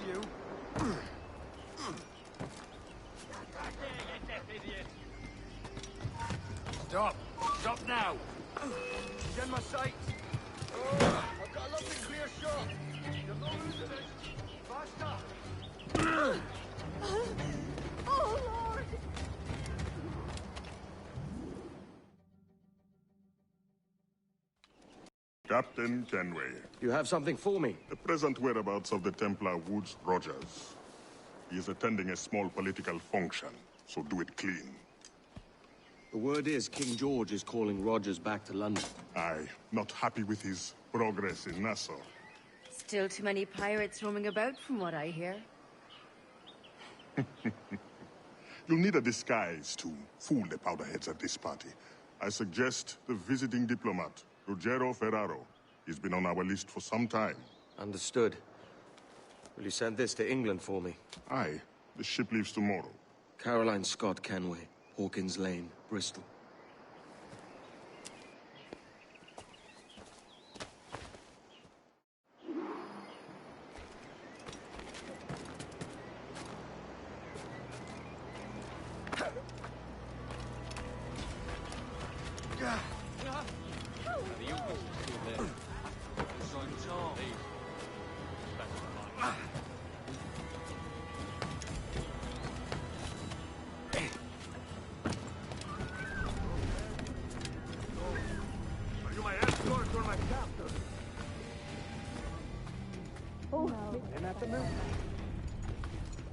you. Stop! Stop now! He's in my sight! Oh, I've got a lovely clear shot! You're not losing it! Faster! Oh, Lord! Captain Kenway. You have something for me? The present whereabouts of the Templar Woods Rogers. He is attending a small political function, so do it clean. The word is King George is calling Rogers back to London. Aye, not happy with his progress in Nassau. Still too many pirates roaming about, from what I hear. You'll need a disguise to fool the powderheads at this party. I suggest the visiting diplomat, Ruggiero Ferraro. He's been on our list for some time. Understood. Will you send this to England for me? Aye, the ship leaves tomorrow. Caroline Scott Kenway, Hawkins Lane, Bristol.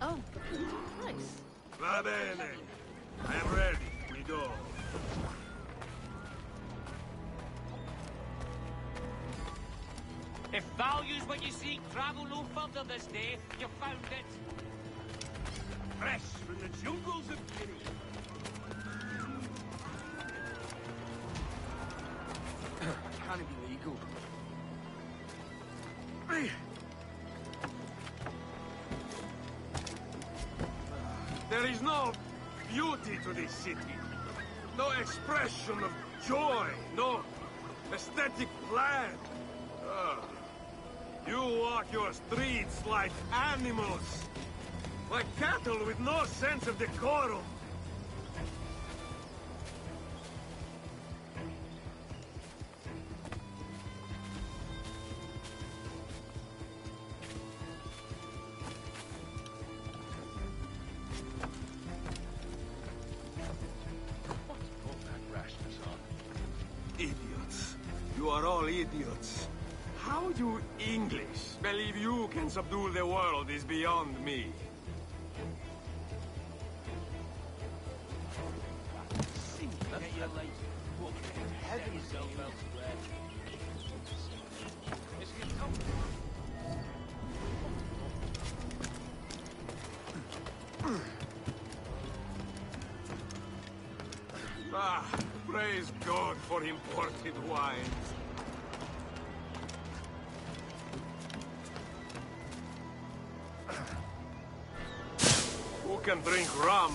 Oh, nice. Va bene. I am ready. We go. If value's what you seek, travel no further this day. You found it. Fresh from the jungles of Guinea. Can it be legal? There is no beauty to this city. No expression of joy. No aesthetic plan. You walk your streets like animals. Like cattle with no sense of decorum. Idiots. You are all idiots. How you English believe you can subdue the world is beyond me. Ah, praise God for imported wines. Who can drink rum?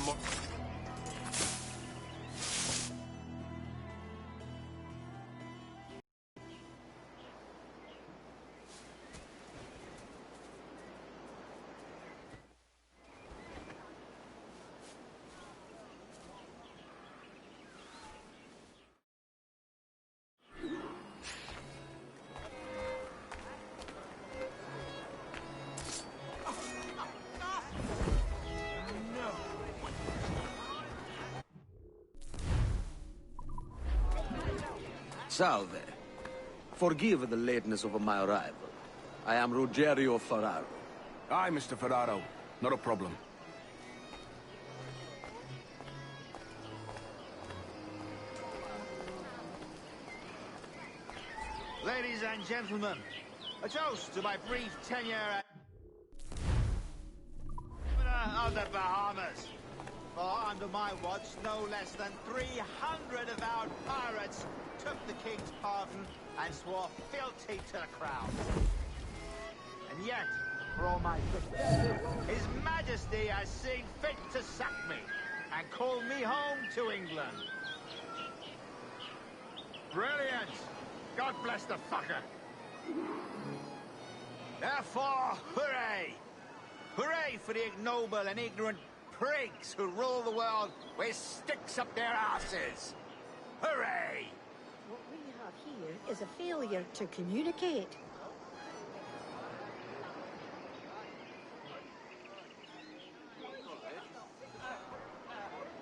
Salve. Forgive the lateness of my arrival. I am Ruggiero Ferraro. Aye, Mr. Ferraro. Not a problem. Ladies and gentlemen, a toast to my brief tenure as Governor of the Bahamas. For under my watch, no less than 300 avowed pirates took the king's pardon and swore fealty to the crown. And yet, for all my success, His Majesty has seen fit to sack me and call me home to England. Brilliant! God bless the fucker! Therefore, hooray! Hooray for the ignoble and ignorant prigs who rule the world with sticks up their asses! Hooray! What we have here is a failure to communicate.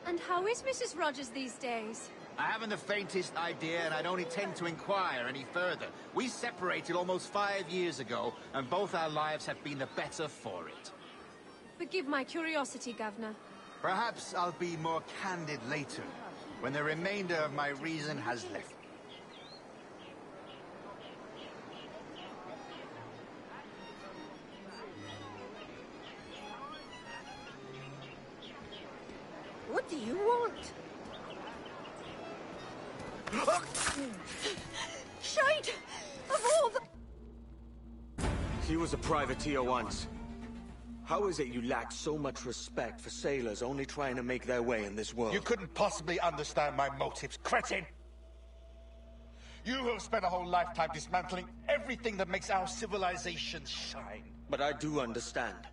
And how is Mrs. Rogers these days? I haven't the faintest idea, and I don't intend to inquire any further. We separated almost 5 years ago, and both our lives have been the better for it. Forgive my curiosity, Governor. Perhaps I'll be more candid later, when the remainder of my reason has left me. What do you want? Shite! Of all the... He was a privateer once. How is it you lack so much respect for sailors only trying to make their way in this world? You couldn't possibly understand my motives, cretin! You have spent a whole lifetime dismantling everything that makes our civilization shine. But I do understand.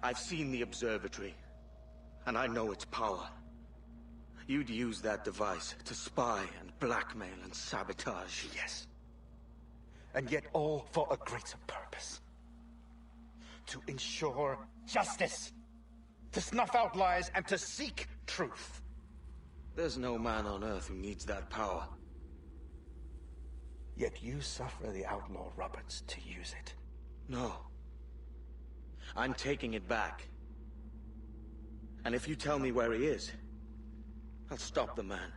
I've seen the observatory, and I know its power. You'd use that device to spy and blackmail and sabotage. Yes. And yet all for a greater purpose. To ensure justice. To snuff out lies and to seek truth. There's no man on Earth who needs that power. Yet you suffer the outlaw Roberts to use it. No. I'm taking it back. And if you tell me where he is, I'll stop the man.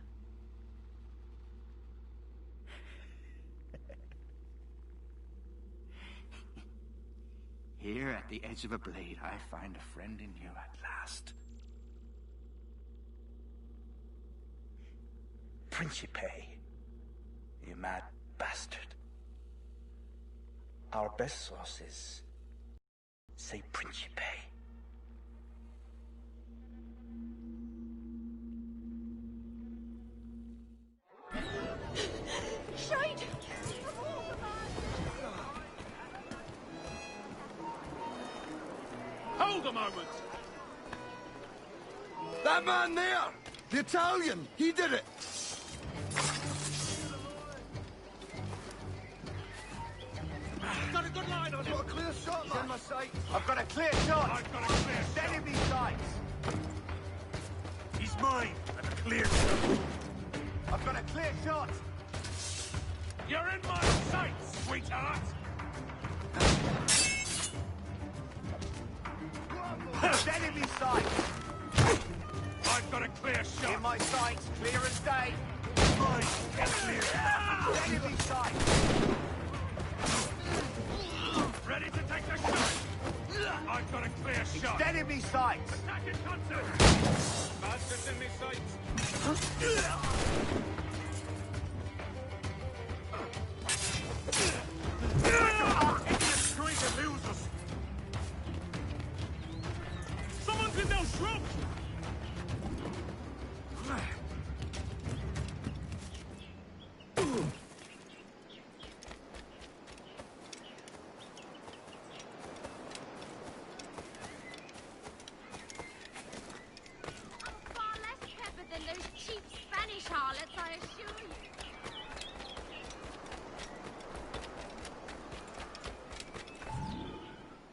Here at the edge of a blade, I find a friend in you at last. Principe, you mad bastard. Our best sources say Principe. Shite! Hold a moment! That man there! The Italian! He did it! Got a good line on him! Got a clear shot, He's in my sights. I've got a clear shot! I've got a clear shot! Enemy sights! He's mine! And a clear shot! I've got a clear shot! You're in my sights, sweetheart! Enemy sights! I've got a clear shot! In my sights, clear as day! Mine! Get clear! Enemy sights! Ready to take the shot! I've got a clear shot! Enemy sights! Attack in concert! Bastards in me sights! Idiots trying to lose us! Someone's in those shrubs! Far less pepper than those cheap Spanish harlots, I assure you.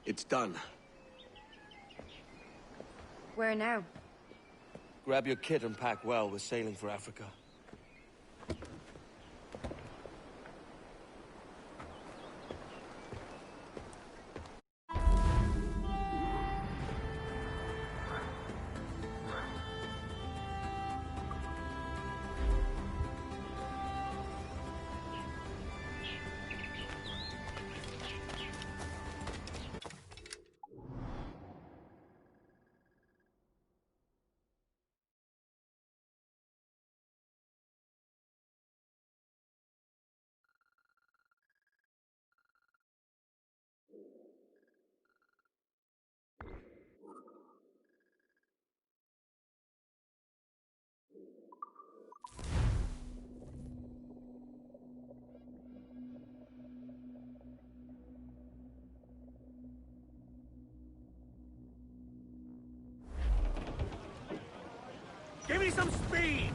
It's done. Where now? Grab your kit and pack well. We're sailing for Africa. Give me some speed!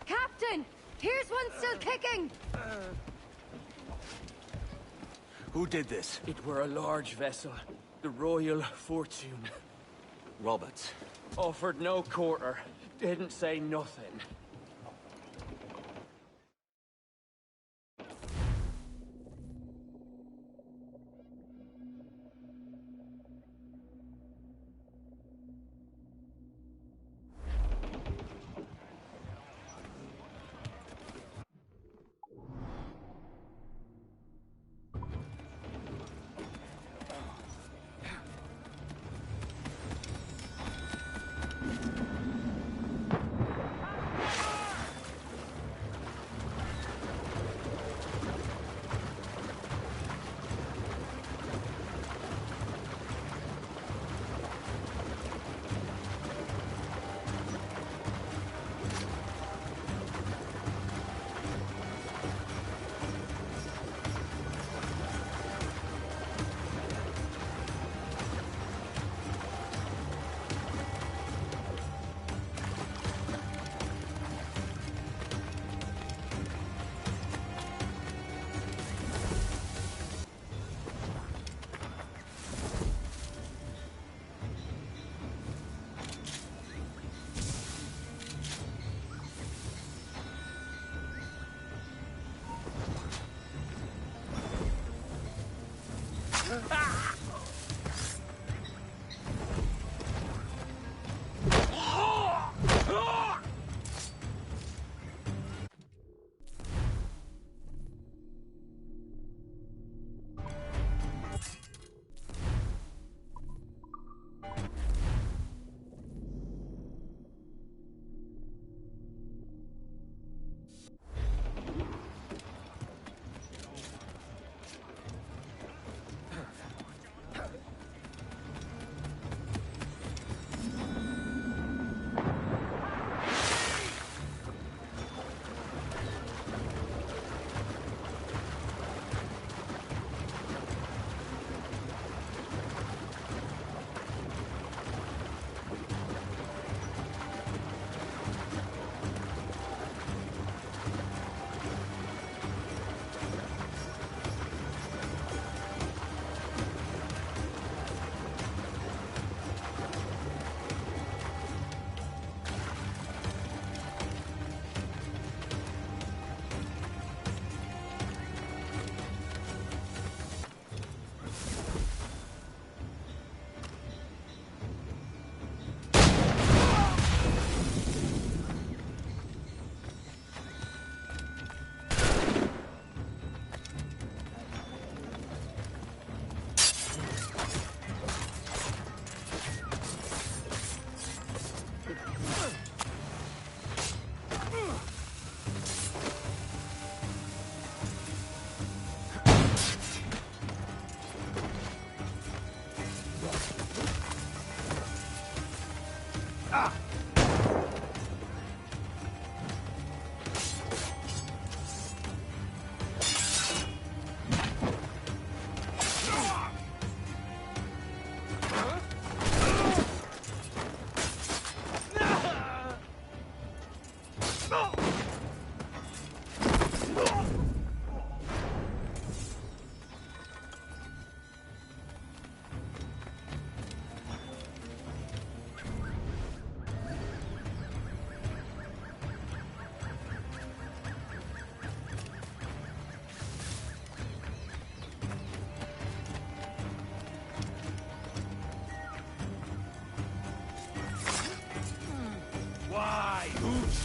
Captain! Here's one still kicking! Who did this? It were a large vessel, the Royal Fortune. Roberts. Offered no quarter, didn't say nothing.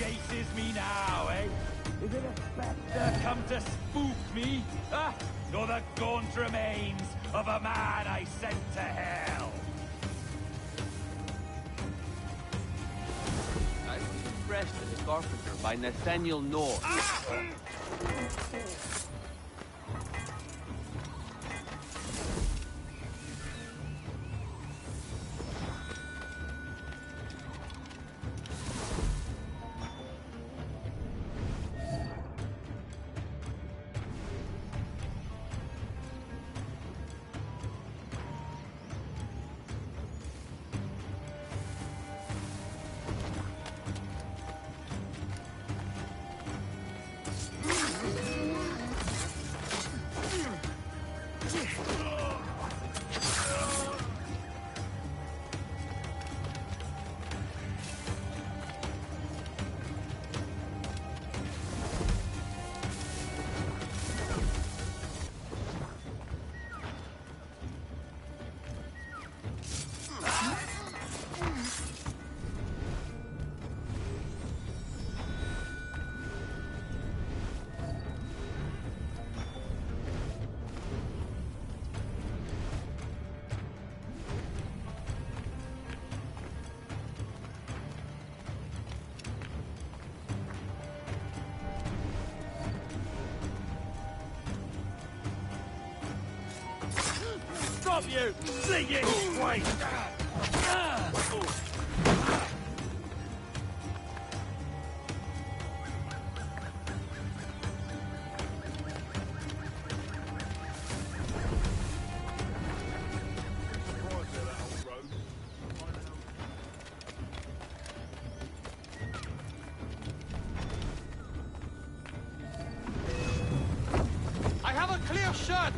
chases me now, eh? Is it a spectre come to spook me? Huh? Or the gaunt remains of a man I sent to hell? I was impressed as a carpenter by Nathaniel North. Stop you! Singing swine! I have a clear shot!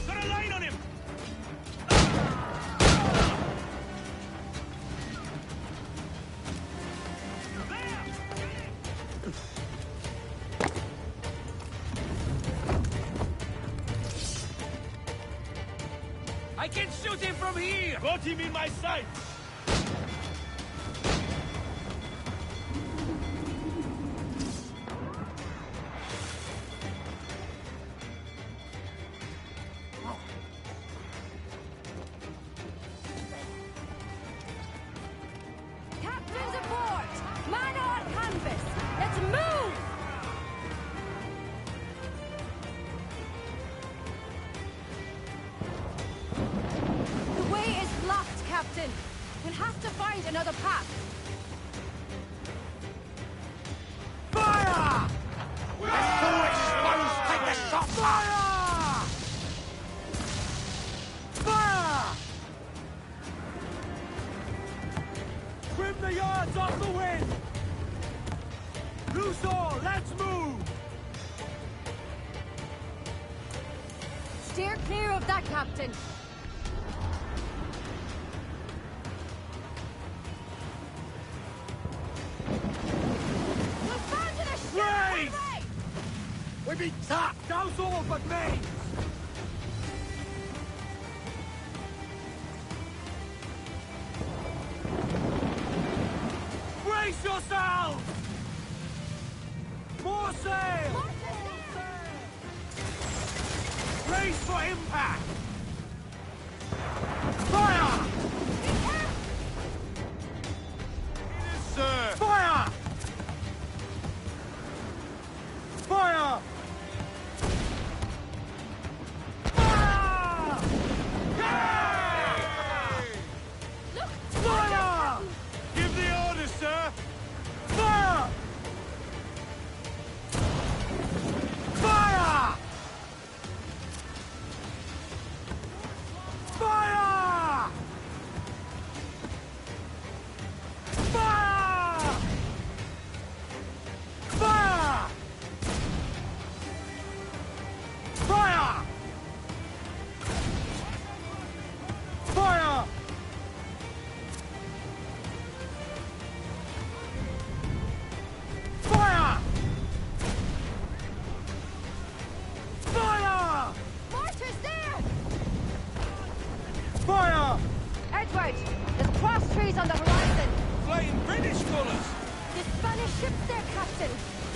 Got a line on him! I can shoot him from here! Got him in my sight! Captains aboard! Man on canvas! Let's move! The way is blocked, Captain. We'll have to find another path. Fire! We're so exposed! Take the shot! Fire! Fire! Trim the yards off the wind! Loose all, let's move! Steer clear of that, Captain. We've found a ship! Raise! Hooray! We be tapped! Douse all but mains! Brace yourselves! More sail! Brace for impact! Fire! Sir! Fire! Fire! Fire! Look! Fire! Give the order, sir! Fire! Fire! Fire!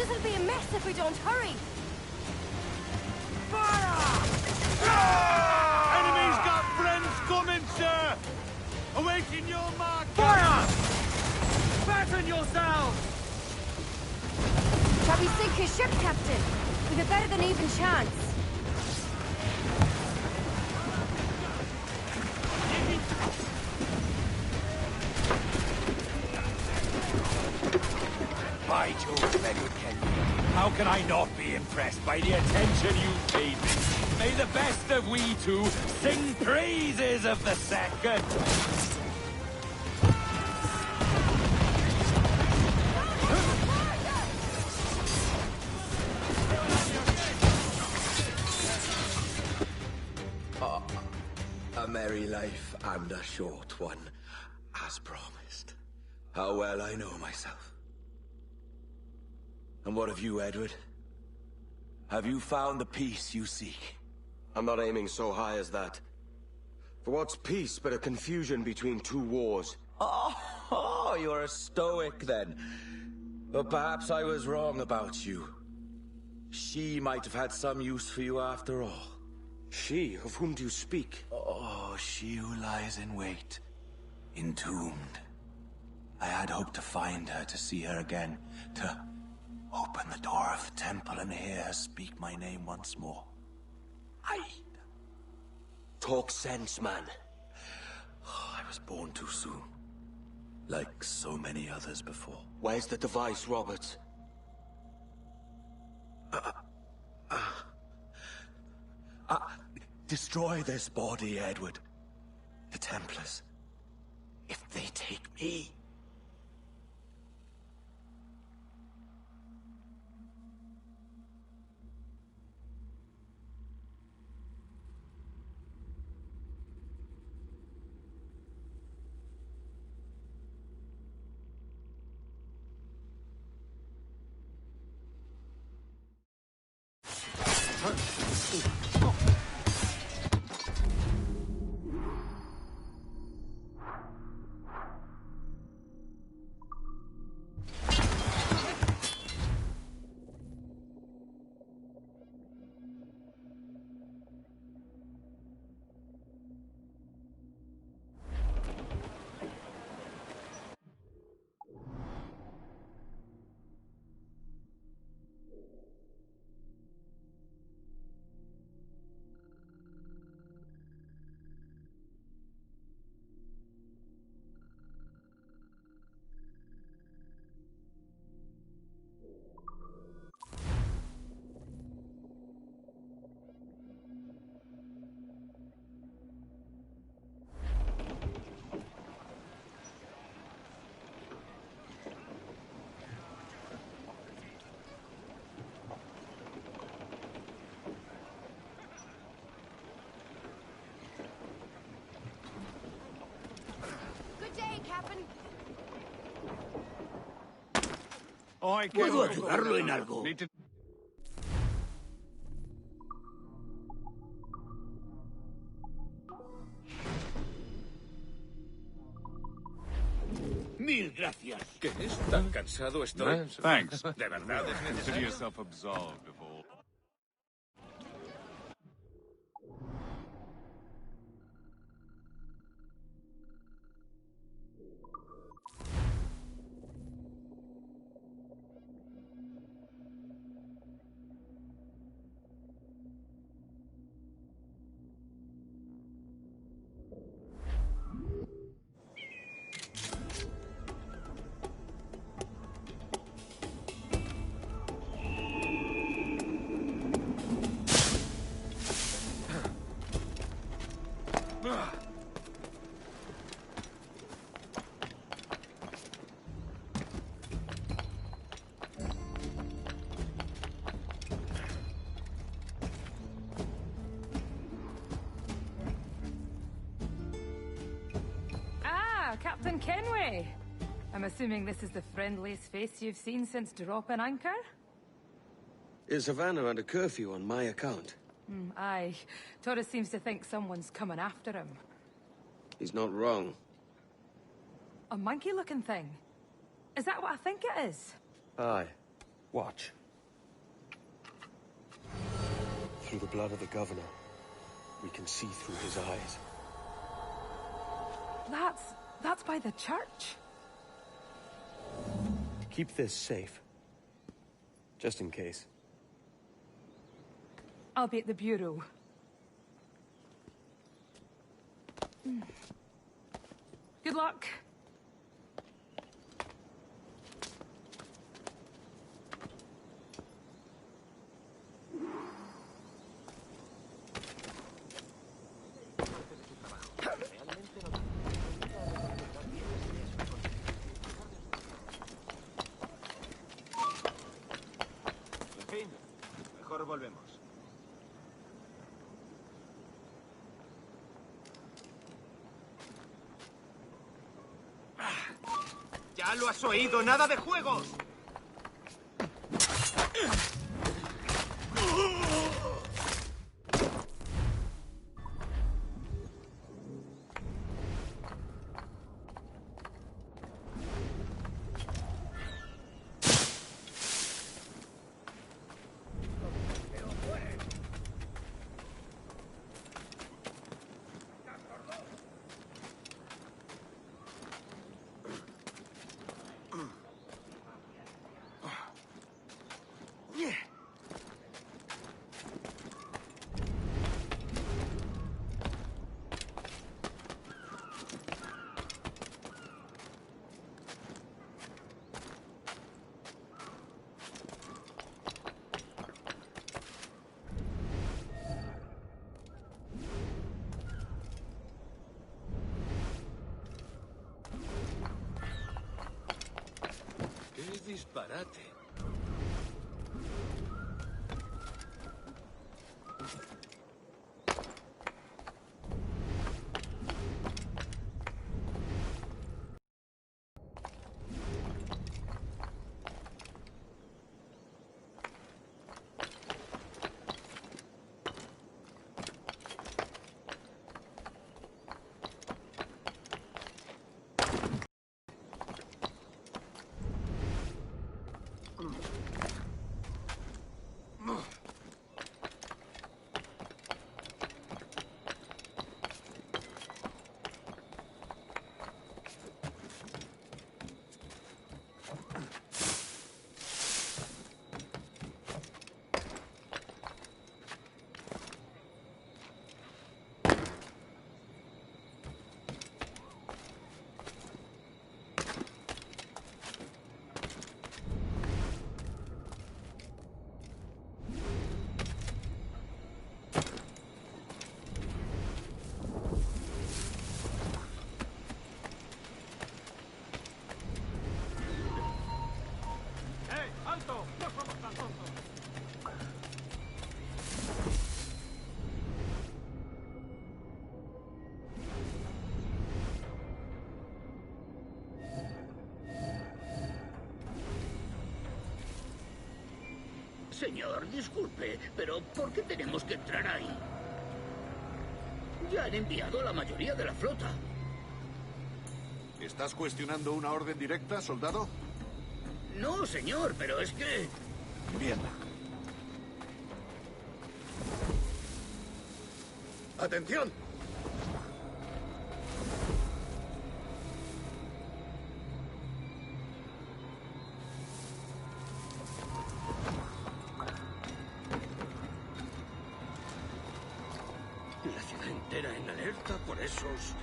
This'll be a mess if we don't hurry. Enemy's got friends coming, sir! Awaiting your mark! Fire! Fasten yourselves! Shall we sink his ship, Captain? We've a better than even chance. By Jove, Edward Kenway, how can I not be impressed by the attention you've paid me? May the best of we two sing praises of the second. A merry life and a short one, as promised. How well I know myself. And what of you, Edward? Have you found the peace you seek? I'm not aiming so high as that. For what's peace but a confusion between two wars? Oh, you're a stoic then. But perhaps I was wrong about you. She might have had some use for you after all. She? Of whom do you speak? Oh, she who lies in wait, entombed. I had hoped to find her, to see her again, to open the door of the temple and hear her speak my name once more. Talk sense, man. Oh, I was born too soon. Like so many others before. Where's the device, Roberts? Destroy this body, Edward. The Templars. If they take me... ¿Puedo ayudarlo en algo? Mil gracias. ¿Qué es? ¿Tan cansado estoy? Thanks. ¿De verdad es Consider necesario? yourself absolved of all. Captain Kenway. I'm assuming this is the friendliest face you've seen since dropping anchor? Is Havana under curfew on my account? Aye. Torres seems to think someone's coming after him. He's not wrong. A monkey-looking thing? Is that what I think it is? Aye. Watch. Through the blood of the governor, we can see through his eyes. That's by the church. Keep this safe. Just in case. I'll be at the bureau. Good luck. Mejor volvemos. ¡Ya lo has oído! ¡Nada de juegos! ¡Qué disparate! Señor, disculpe, pero ¿por qué tenemos que entrar ahí? Ya han enviado a la mayoría de la flota. ¿Estás cuestionando una orden directa, soldado? No, señor, pero es que... Bien. ¡Atención! La ciudad entera en alerta por esos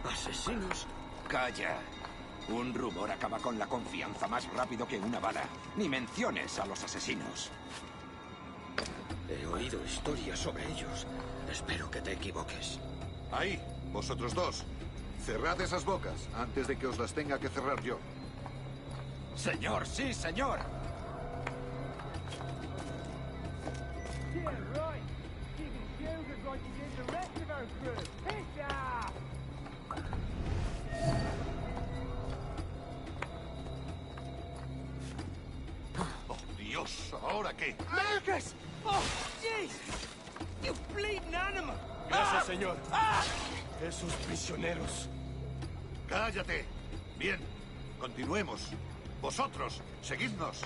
asesinos. Calla. Un rumor acaba con la confianza más rápido que una bala. Ni menciones a los asesinos. He oído historias sobre ellos. Espero que te equivoques. Ahí, vosotros dos. Cerrad esas bocas antes de que os las tenga que cerrar yo. Señor, sí, señor. ¡Oh, Dios! ¿Ahora qué? Marcus! Oh, jeez! You bleeding animal! Gracias, señor. Esos prisioneros. ¡Cállate! Bien, continuemos. Vosotros, seguidnos.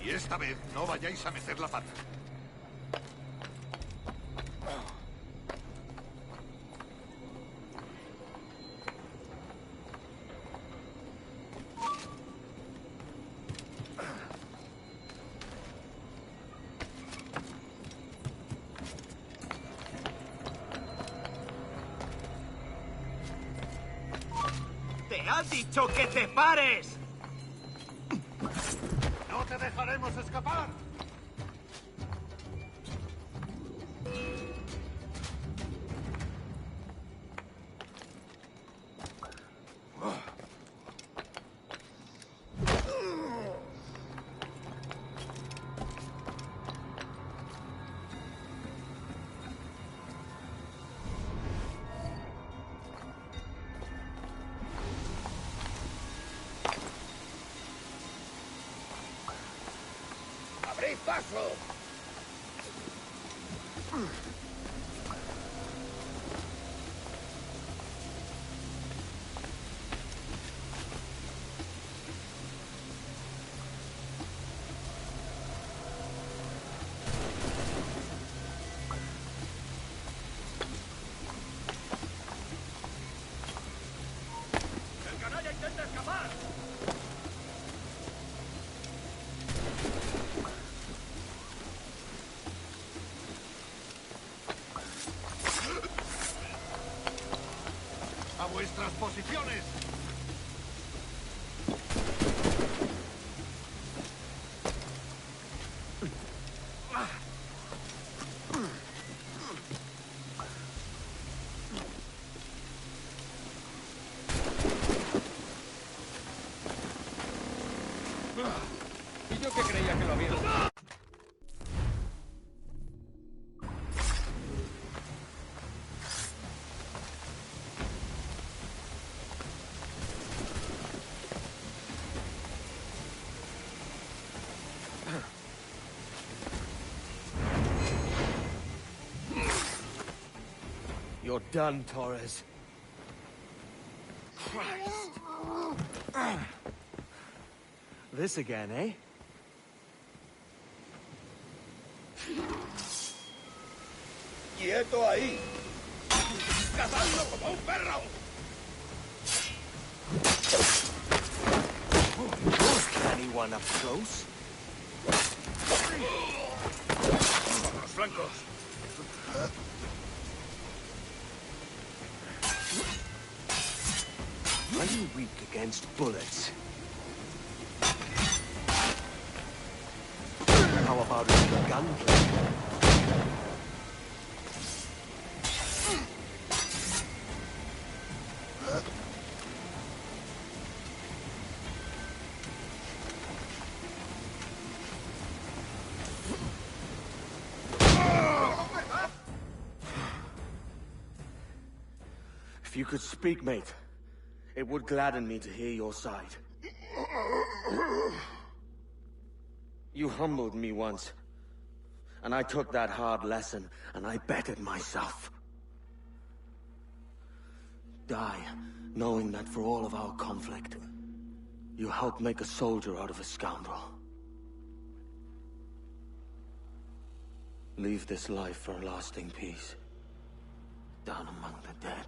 Y esta vez no vayáis a meter la pata. ¡Te ha dicho que te pares! ¡No te dejaremos escapar! ¡Abrid paso! ¡El canalla intenta escapar! ¡A vuestras posiciones! Y yo que creía que lo había... You're done, Torres. Christ. This again, eh? ¡Quieto ahí! ¡Cazadlo como un perro! Anyone up close? ¡Por los flancos! Are you weak against bullets? How about a gunplay? If you could speak, mate, it would gladden me to hear your side. You humbled me once, and I took that hard lesson, and I bettered myself. Die, knowing that for all of our conflict, you helped make a soldier out of a scoundrel. Leave this life for a lasting peace, down among the dead.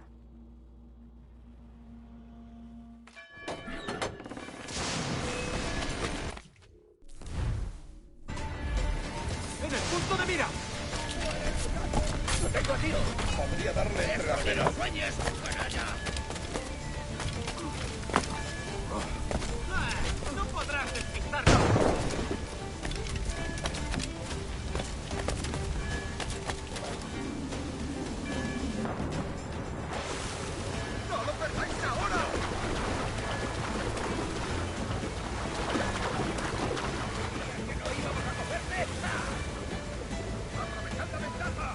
¡En el punto de mira! ¡Lo tengo a tiro! Podría darle pero no sueñes, canalla. ¡No podrás despistarlo! ¡No lo perdáis ahora! ¡Que no íbamos a coger esta! ¡Aprovechad la ventaja!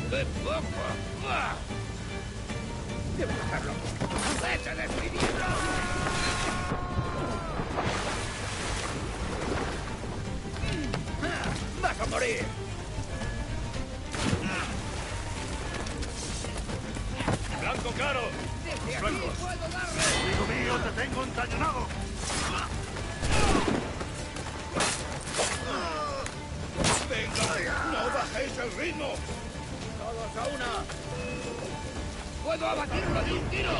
de poco! ¡Debo dejarlo! ¡Vete despidiendo! ¡Vas a morir! ¡Blanco caro! ¡Desde aquí puedo darle! ¡Amigo mío, te tengo encañonado! ¡Venga! ¡No bajéis el ritmo! ¡Todos a una! ¡Puedo abatirlo de un tiro!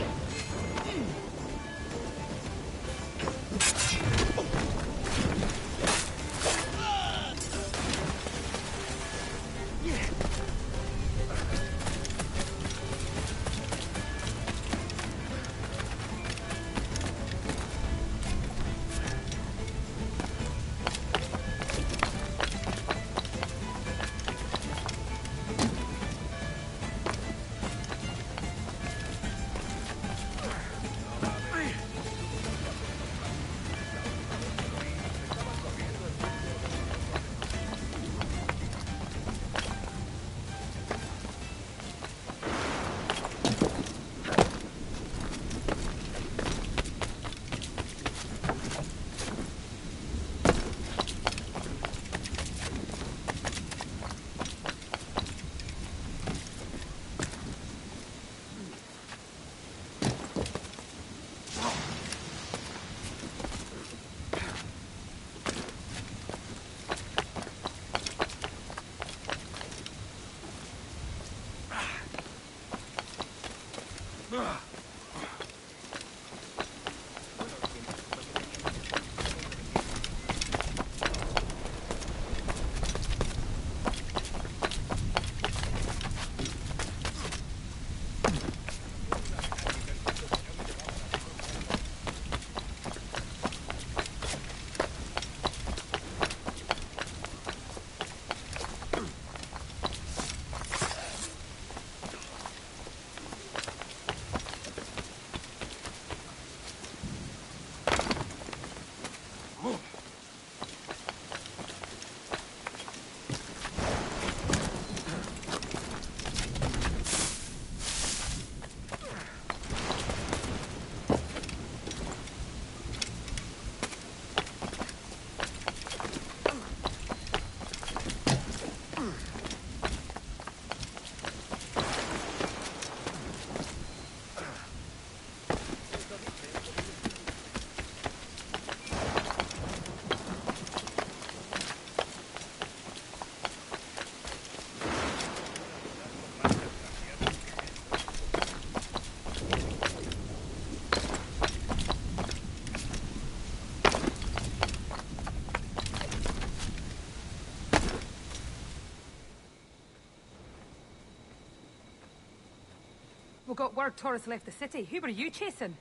We got word Torres left the city. Who were you chasing?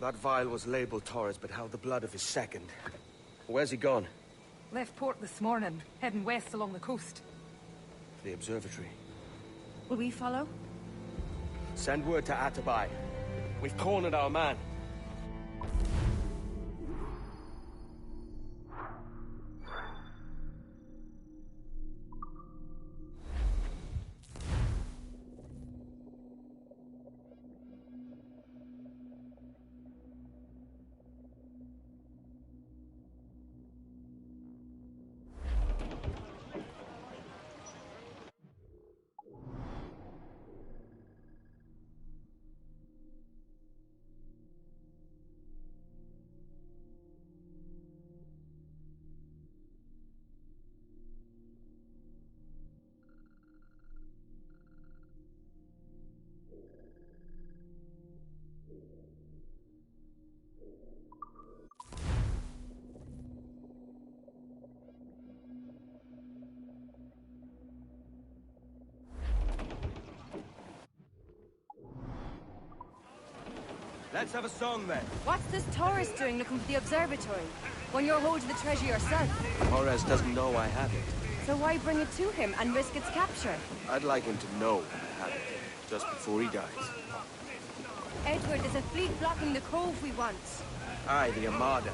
That vial was labeled Torres, but held the blood of his second. Where's he gone? Left port this morning, heading west along the coast. The observatory. Will we follow? Send word to Atabai. We've cornered our man. Let's have a song then. What's this Torres doing looking for the observatory? When you're holding the treasure yourself? Torres doesn't know I have it. So why bring it to him and risk its capture? I'd like him to know I have it, just before he dies. Edward, there's a fleet blocking the cove we want. Aye, the Armada.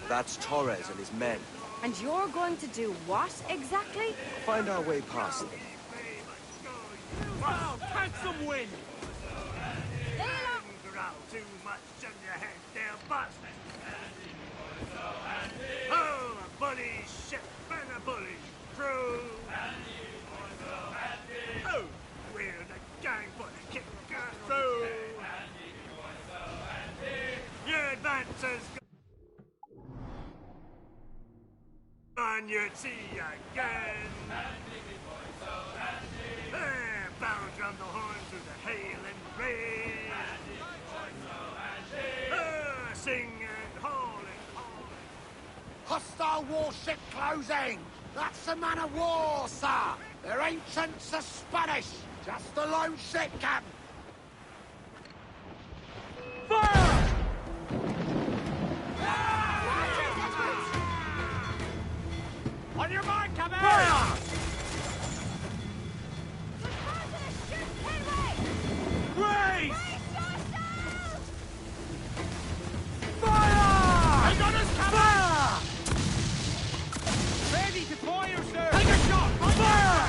That's Torres and his men. And you're going to do what, exactly? Find our way past them. Wow, catch some wind! Growl too much on your head there, bust! Oh, a bully ship and a bully crew! Oh, we're the gang for the kick through! Your advances on your tea again! Bound round the horn through the hail and rain! Sing and haul and haul! Hostile warship closing! That's a man of war, sir! Their ancients are Spanish! Just a lone ship, Captain! Fire! On your mark, come out! Grace! Fire! I got us covered! Ready to fire, sir! Take a shot! Fire!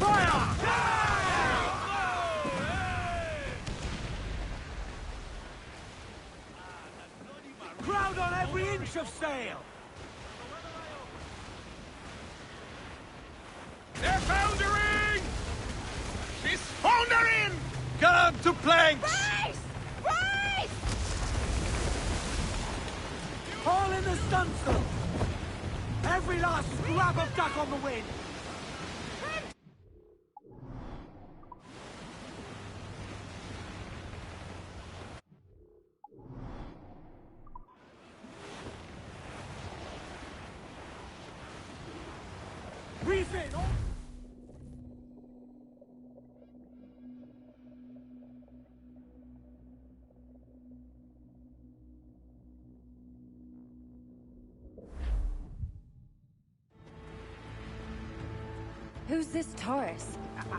Fire! Crowd on every inch of sail! They're foundering! She's foundering! Come to planks! Brace! Brace! Haul in the stunsail! Every last scrap of duck on the wind! Reef it! Who's this Taurus?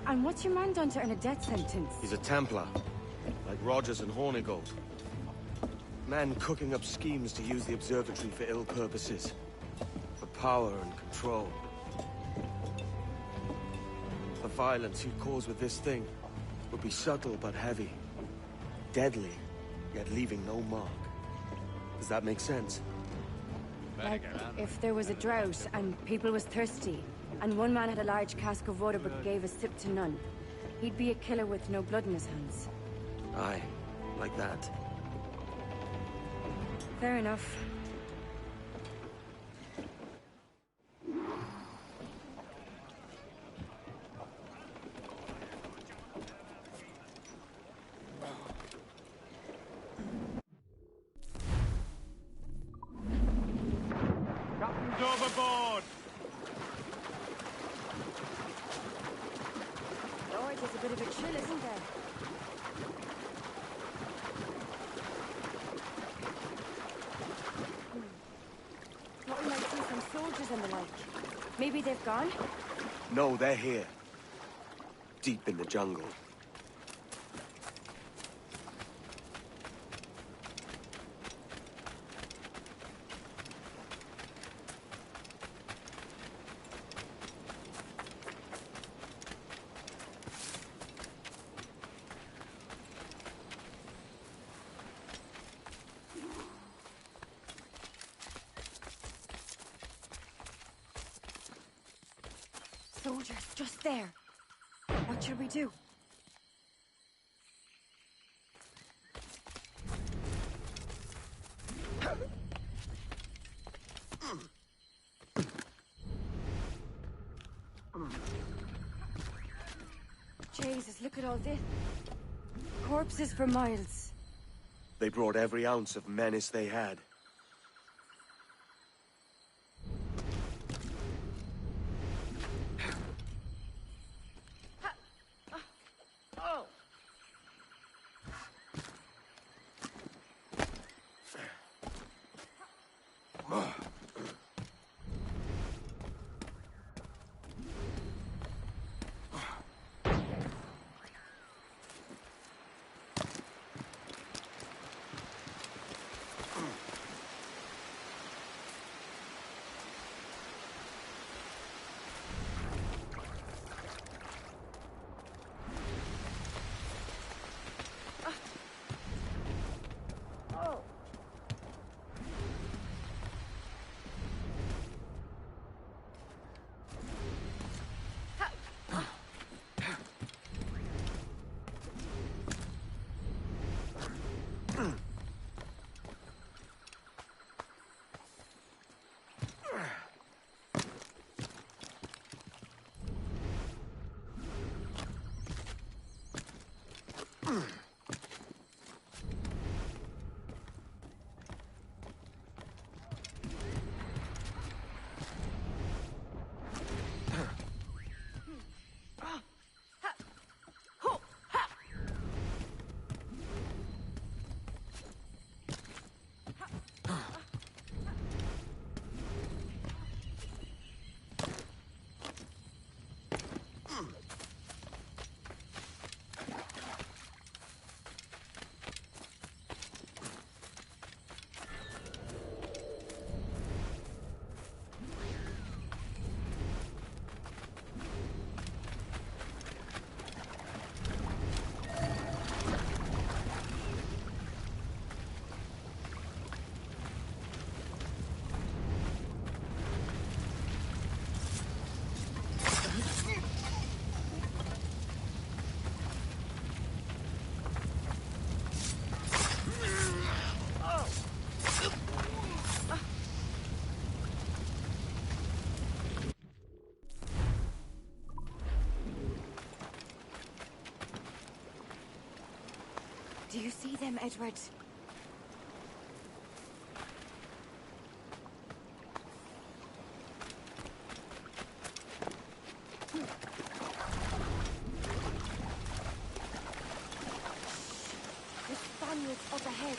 And what's your man done to earn a death sentence? He's a Templar, like Rogers and Hornigold. Man cooking up schemes to use the observatory for ill purposes. For power and control. The violence he'd cause with this thing would be subtle but heavy. Deadly, yet leaving no mark. Does that make sense? Like, if there was a drought and people was thirsty, and one man had a large cask of water but gave a sip to none, he'd be a killer with no blood in his hands. Aye, like that. Fair enough. Captain's overboard! Lord, there's a bit of a chill, isn't there? Thought we might see some soldiers and the like. Maybe they've gone? No, they're here. Deep in the jungle. Soldiers, just there. What should we do? Jesus, look at all this. Corpses for miles. They brought every ounce of menace they had. Do you see them, Edward? The Spaniards up ahead.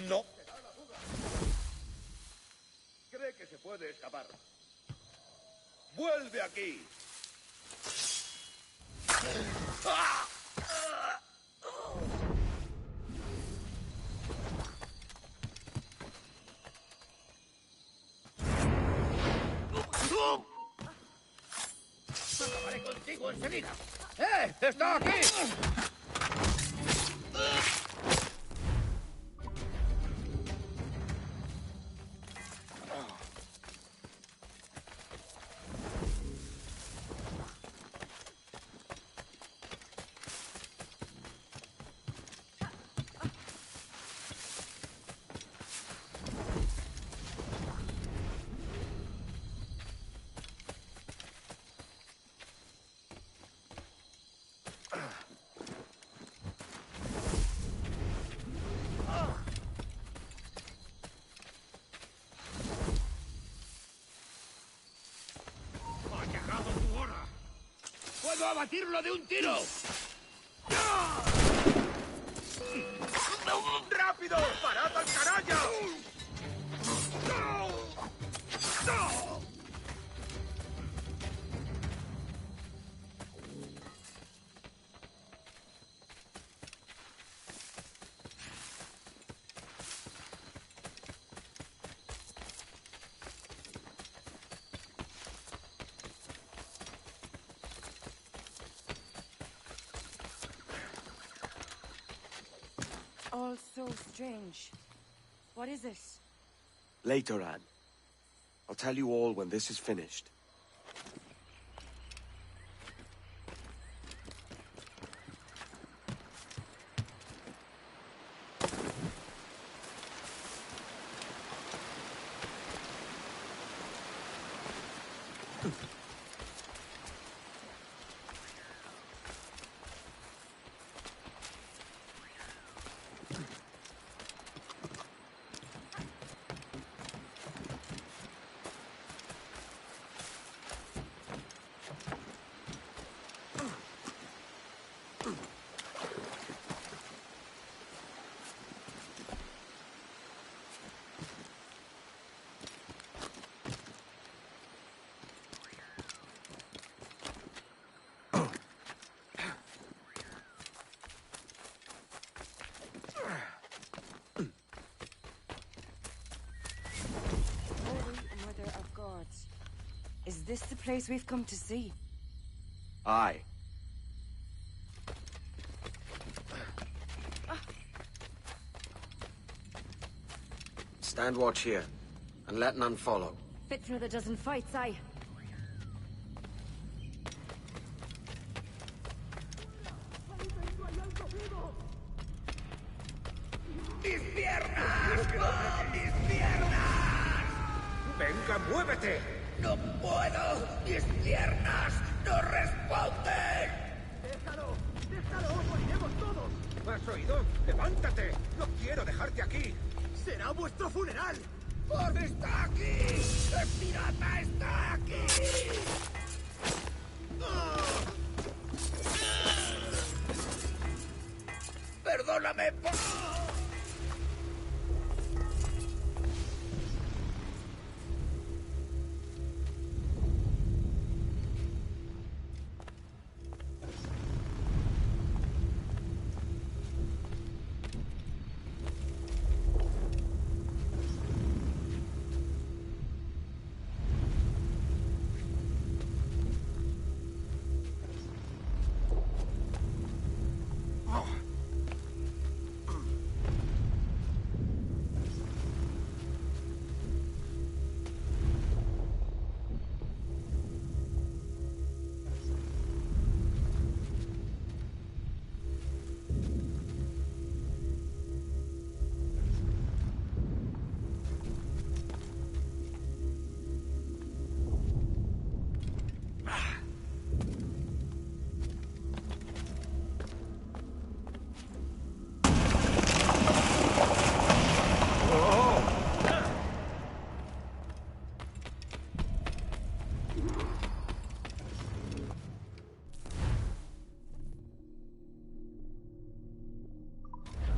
No. Cree que se puede escapar. ¡Vuelve aquí! ¡Acabaré contigo enseguida! ¡Está aquí! ¡Puedo abatirlo de un tiro! ¡Rápido! ¡Parad al canalla! All so strange. What is it? Later, Anne. I'll tell you all when this is finished. Is this the place we've come to see? Aye. Stand watch here, and let none follow. Fits another dozen fights, aye. ¡Mis piernas! ¡Oh, mis piernas! ¡Venga, muévete! ¡No puedo! ¡Mis piernas no responden! ¡Déjalo! ¡Déjalo! ¡Moriremos todos! ¿Has oído? ¡Levántate! ¡No quiero dejarte aquí! ¡Será vuestro funeral! ¡Ford está aquí! ¡El pirata está aquí! ¡Perdóname!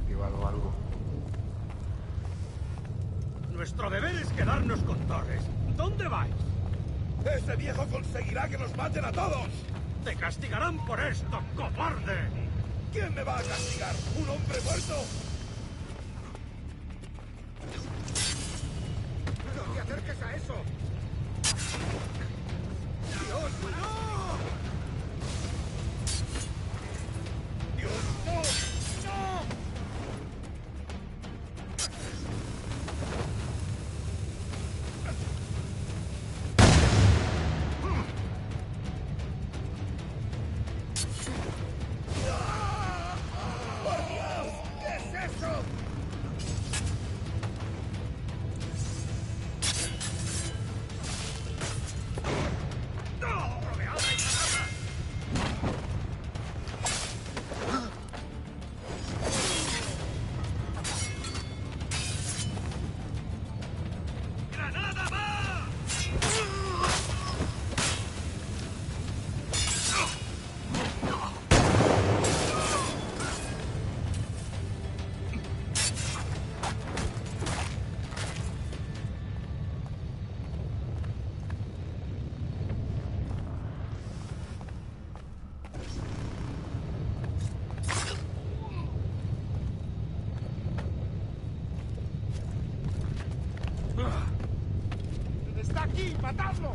Llevado algo. Nuestro deber es quedarnos con Torres. ¿Dónde vais? ¡Ese viejo conseguirá que nos maten a todos! ¡Te castigarán por esto, cobarde! ¿Quién me va a castigar? ¿Un hombre muerto? ¡No te acerques a eso! ¡Dios, no! ¡Dios, no! ¡No! ¡Por Dios! ¿Qué es eso? ¡No! ¡Rodeada y cerrada! ¡Granada va! ¡Está aquí! ¡Matadlo!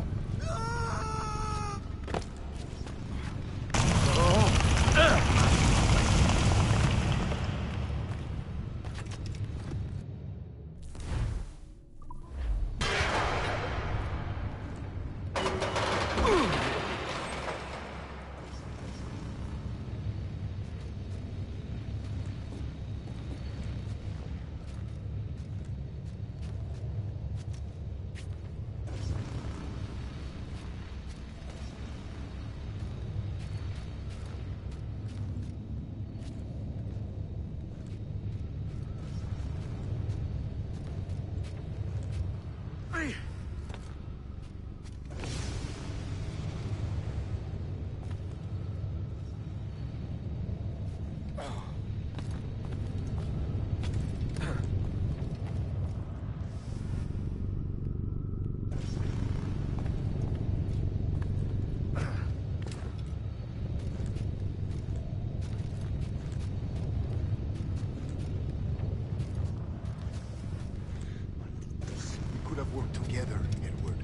We could have worked together, Edward.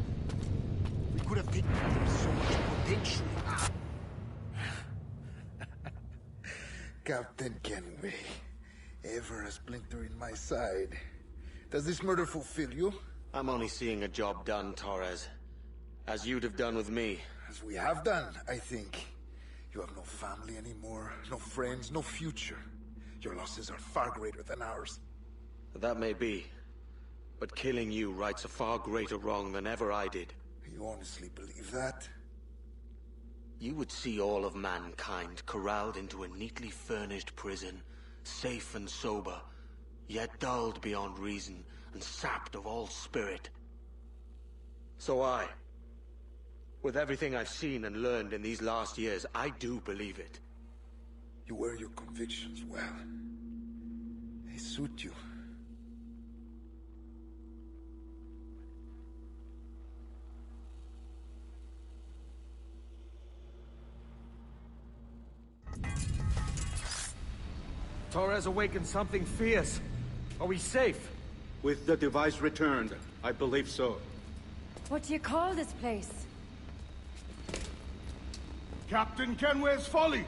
We could have taken so much potential. Captain Kenway, ever a splinter in my side. Does this murder fulfill you? I'm only seeing a job done, Torres. As you'd have done with me. As we have done, I think. You have no family anymore, no friends, no future. Your losses are far greater than ours. That may be. But killing you rights a far greater wrong than ever I did. You honestly believe that? You would see all of mankind corralled into a neatly furnished prison, safe and sober, yet dulled beyond reason and sapped of all spirit. So with everything I've seen and learned in these last years, I do believe it. You wear your convictions well. They suit you. Torres awakened something fierce. Are we safe? With the device returned, I believe so. What do you call this place? Captain Kenway's Folly!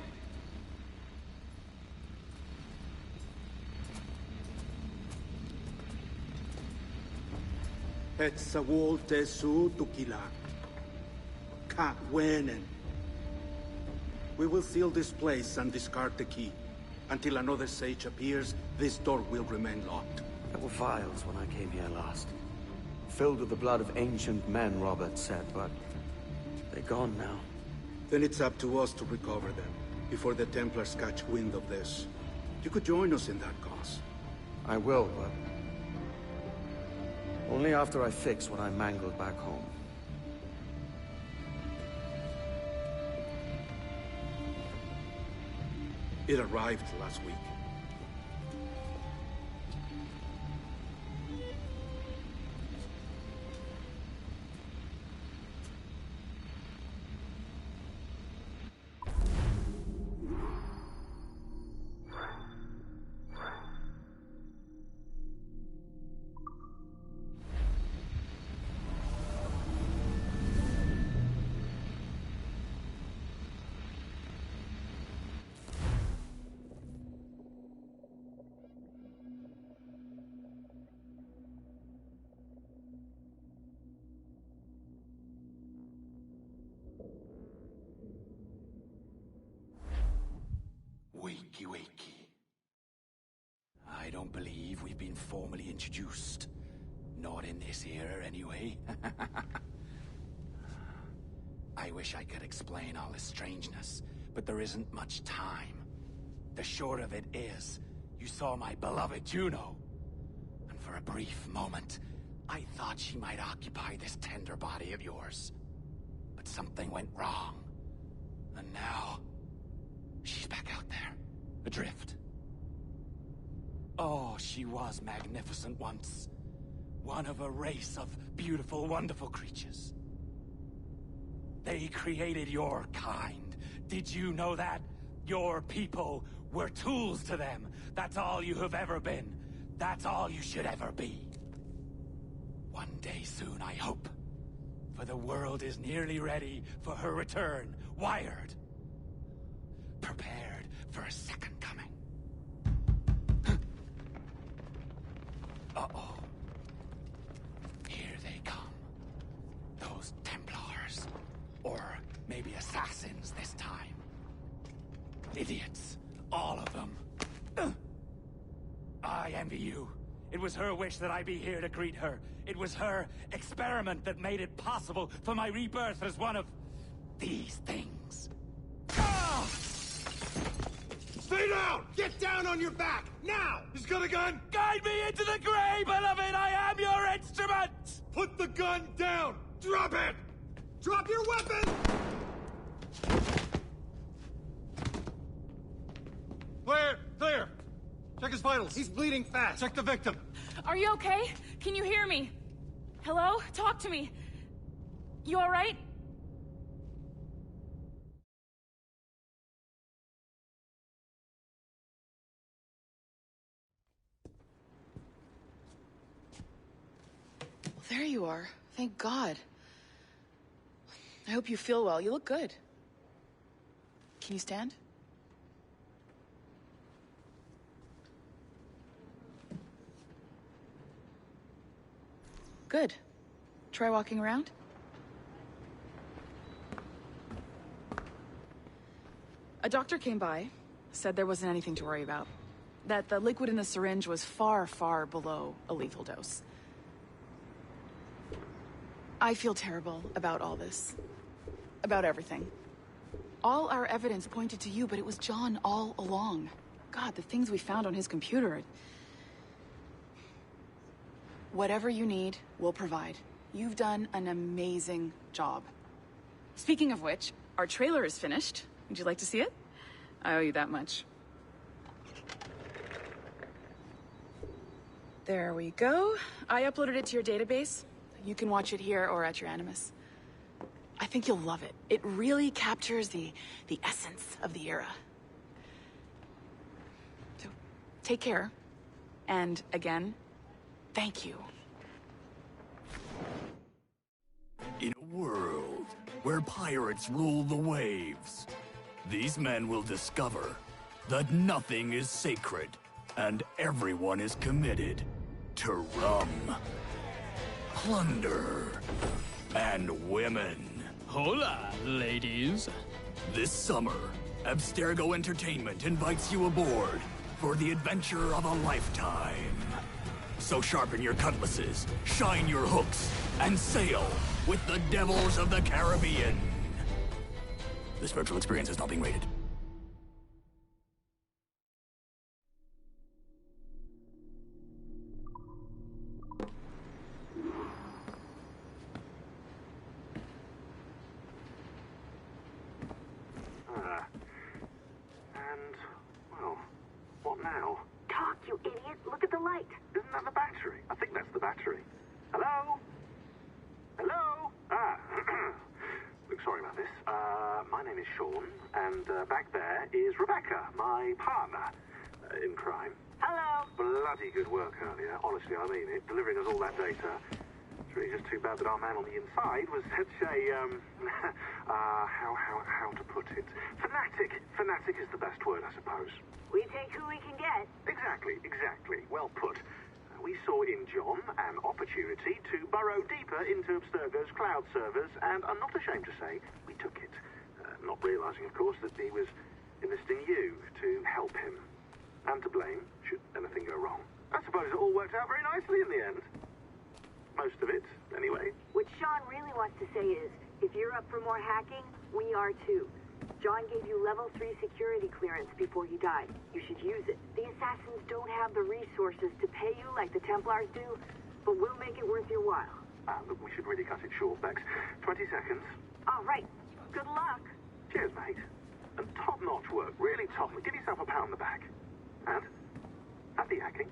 Hetzawol Tesu Tukila. Katwenen. We will seal this place and discard the key. Until another sage appears, this door will remain locked. There were vials when I came here last. Filled with the blood of ancient men, Robert said, but they're gone now. Then it's up to us to recover them, before the Templars catch wind of this. You could join us in that cause. I will, but only after I fix what I mangled back home. It arrived last week. Wakey, wakey. I don't believe we've been formally introduced. Not in this era, anyway. I wish I could explain all this strangeness, but there isn't much time. The short of it is, you saw my beloved Juno. And for a brief moment, I thought she might occupy this tender body of yours. But something went wrong. And now, she's back out there, adrift. Oh, she was magnificent once. One of a race of beautiful, wonderful creatures. They created your kind. Did you know that? Your people were tools to them. That's all you have ever been. That's all you should ever be. One day soon, I hope. For the world is nearly ready for her return. Wired. Prepared for a second coming. Uh-oh. Here they come. Those Templars. Or maybe assassins this time. Idiots. All of them. I envy you. It was her wish that I be here to greet her. It was her experiment that made it possible for my rebirth as one of these things. Ah! Stay down! Get down on your back! Now! He's got a gun! Guide me into the grave, beloved! I am your instrument! Put the gun down! Drop it! Drop your weapon! Clear! Clear! Check his vitals. He's bleeding fast. Check the victim. Are you okay? Can you hear me? Hello? Talk to me. You alright? Well, there you are. Thank God. I hope you feel well. You look good. Can you stand? Good. Try walking around. A doctor came by, said there wasn't anything to worry about. That the liquid in the syringe was far, far below a lethal dose. I feel terrible about all this. About everything. All our evidence pointed to you, but it was John all along. God, the things we found on his computer. Whatever you need, we'll provide. You've done an amazing job. Speaking of which, our trailer is finished. Would you like to see it? I owe you that much. There we go. I uploaded it to your database. You can watch it here or at your Animus. I think you'll love it. It really captures the essence of the era. So, take care. And again, thank you. In a world where pirates rule the waves, these men will discover that nothing is sacred and everyone is committed to rum, plunder, and women. Hola, ladies. This summer, Abstergo Entertainment invites you aboard for the adventure of a lifetime. So sharpen your cutlasses, shine your hooks, and sail with the Devils of the Caribbean. This virtual experience is not being rated. sorry about this. My name is Sean, and back there is Rebecca, my partner in crime. Hello. Bloody good work earlier, honestly, I mean it, delivering us all that data. It's really just too bad that our man on the inside was such a, how to put it? Fanatic. Fanatic is the best word, I suppose. We take who we can get. Exactly. Well put. We saw in John an opportunity to burrow deeper into Abstergo's cloud servers, and I'm not ashamed to say we took it. Not realizing, of course, that he was enlisting you to help him. And to blame, should anything go wrong. I suppose it all worked out very nicely in the end. Most of it, anyway. What Sean really wants to say is, if you're up for more hacking, we are too. John gave you level 3 security clearance before he died. You should use it. The assassins don't have the resources to pay you like the Templars do, but we'll make it worth your while. Look, we should really cut it short, Bex. 20 seconds. All right. Good luck. Cheers, mate. And top-notch work. Really top. Give yourself a pat on the back. And happy hacking.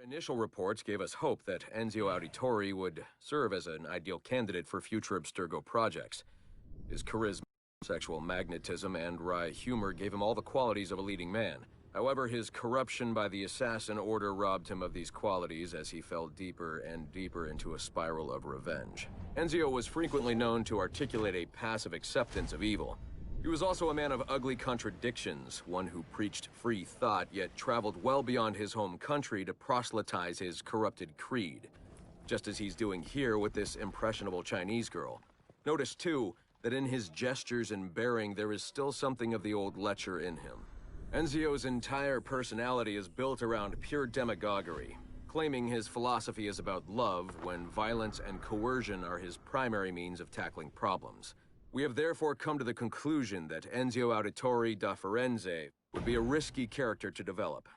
Initial reports gave us hope that Enzio Auditore would serve as an ideal candidate for future Abstergo projects. His charisma, sexual magnetism, and wry humor gave him all the qualities of a leading man. However, his corruption by the Assassin Order robbed him of these qualities as he fell deeper and deeper into a spiral of revenge. Enzio was frequently known to articulate a passive acceptance of evil. He was also a man of ugly contradictions, one who preached free thought, yet traveled well beyond his home country to proselytize his corrupted creed, just as he's doing here with this impressionable Chinese girl. Notice, too, that in his gestures and bearing there is still something of the old lecher in him. Enzio's entire personality is built around pure demagoguery, claiming his philosophy is about love when violence and coercion are his primary means of tackling problems. We have therefore come to the conclusion that Enzio Auditore da Firenze would be a risky character to develop.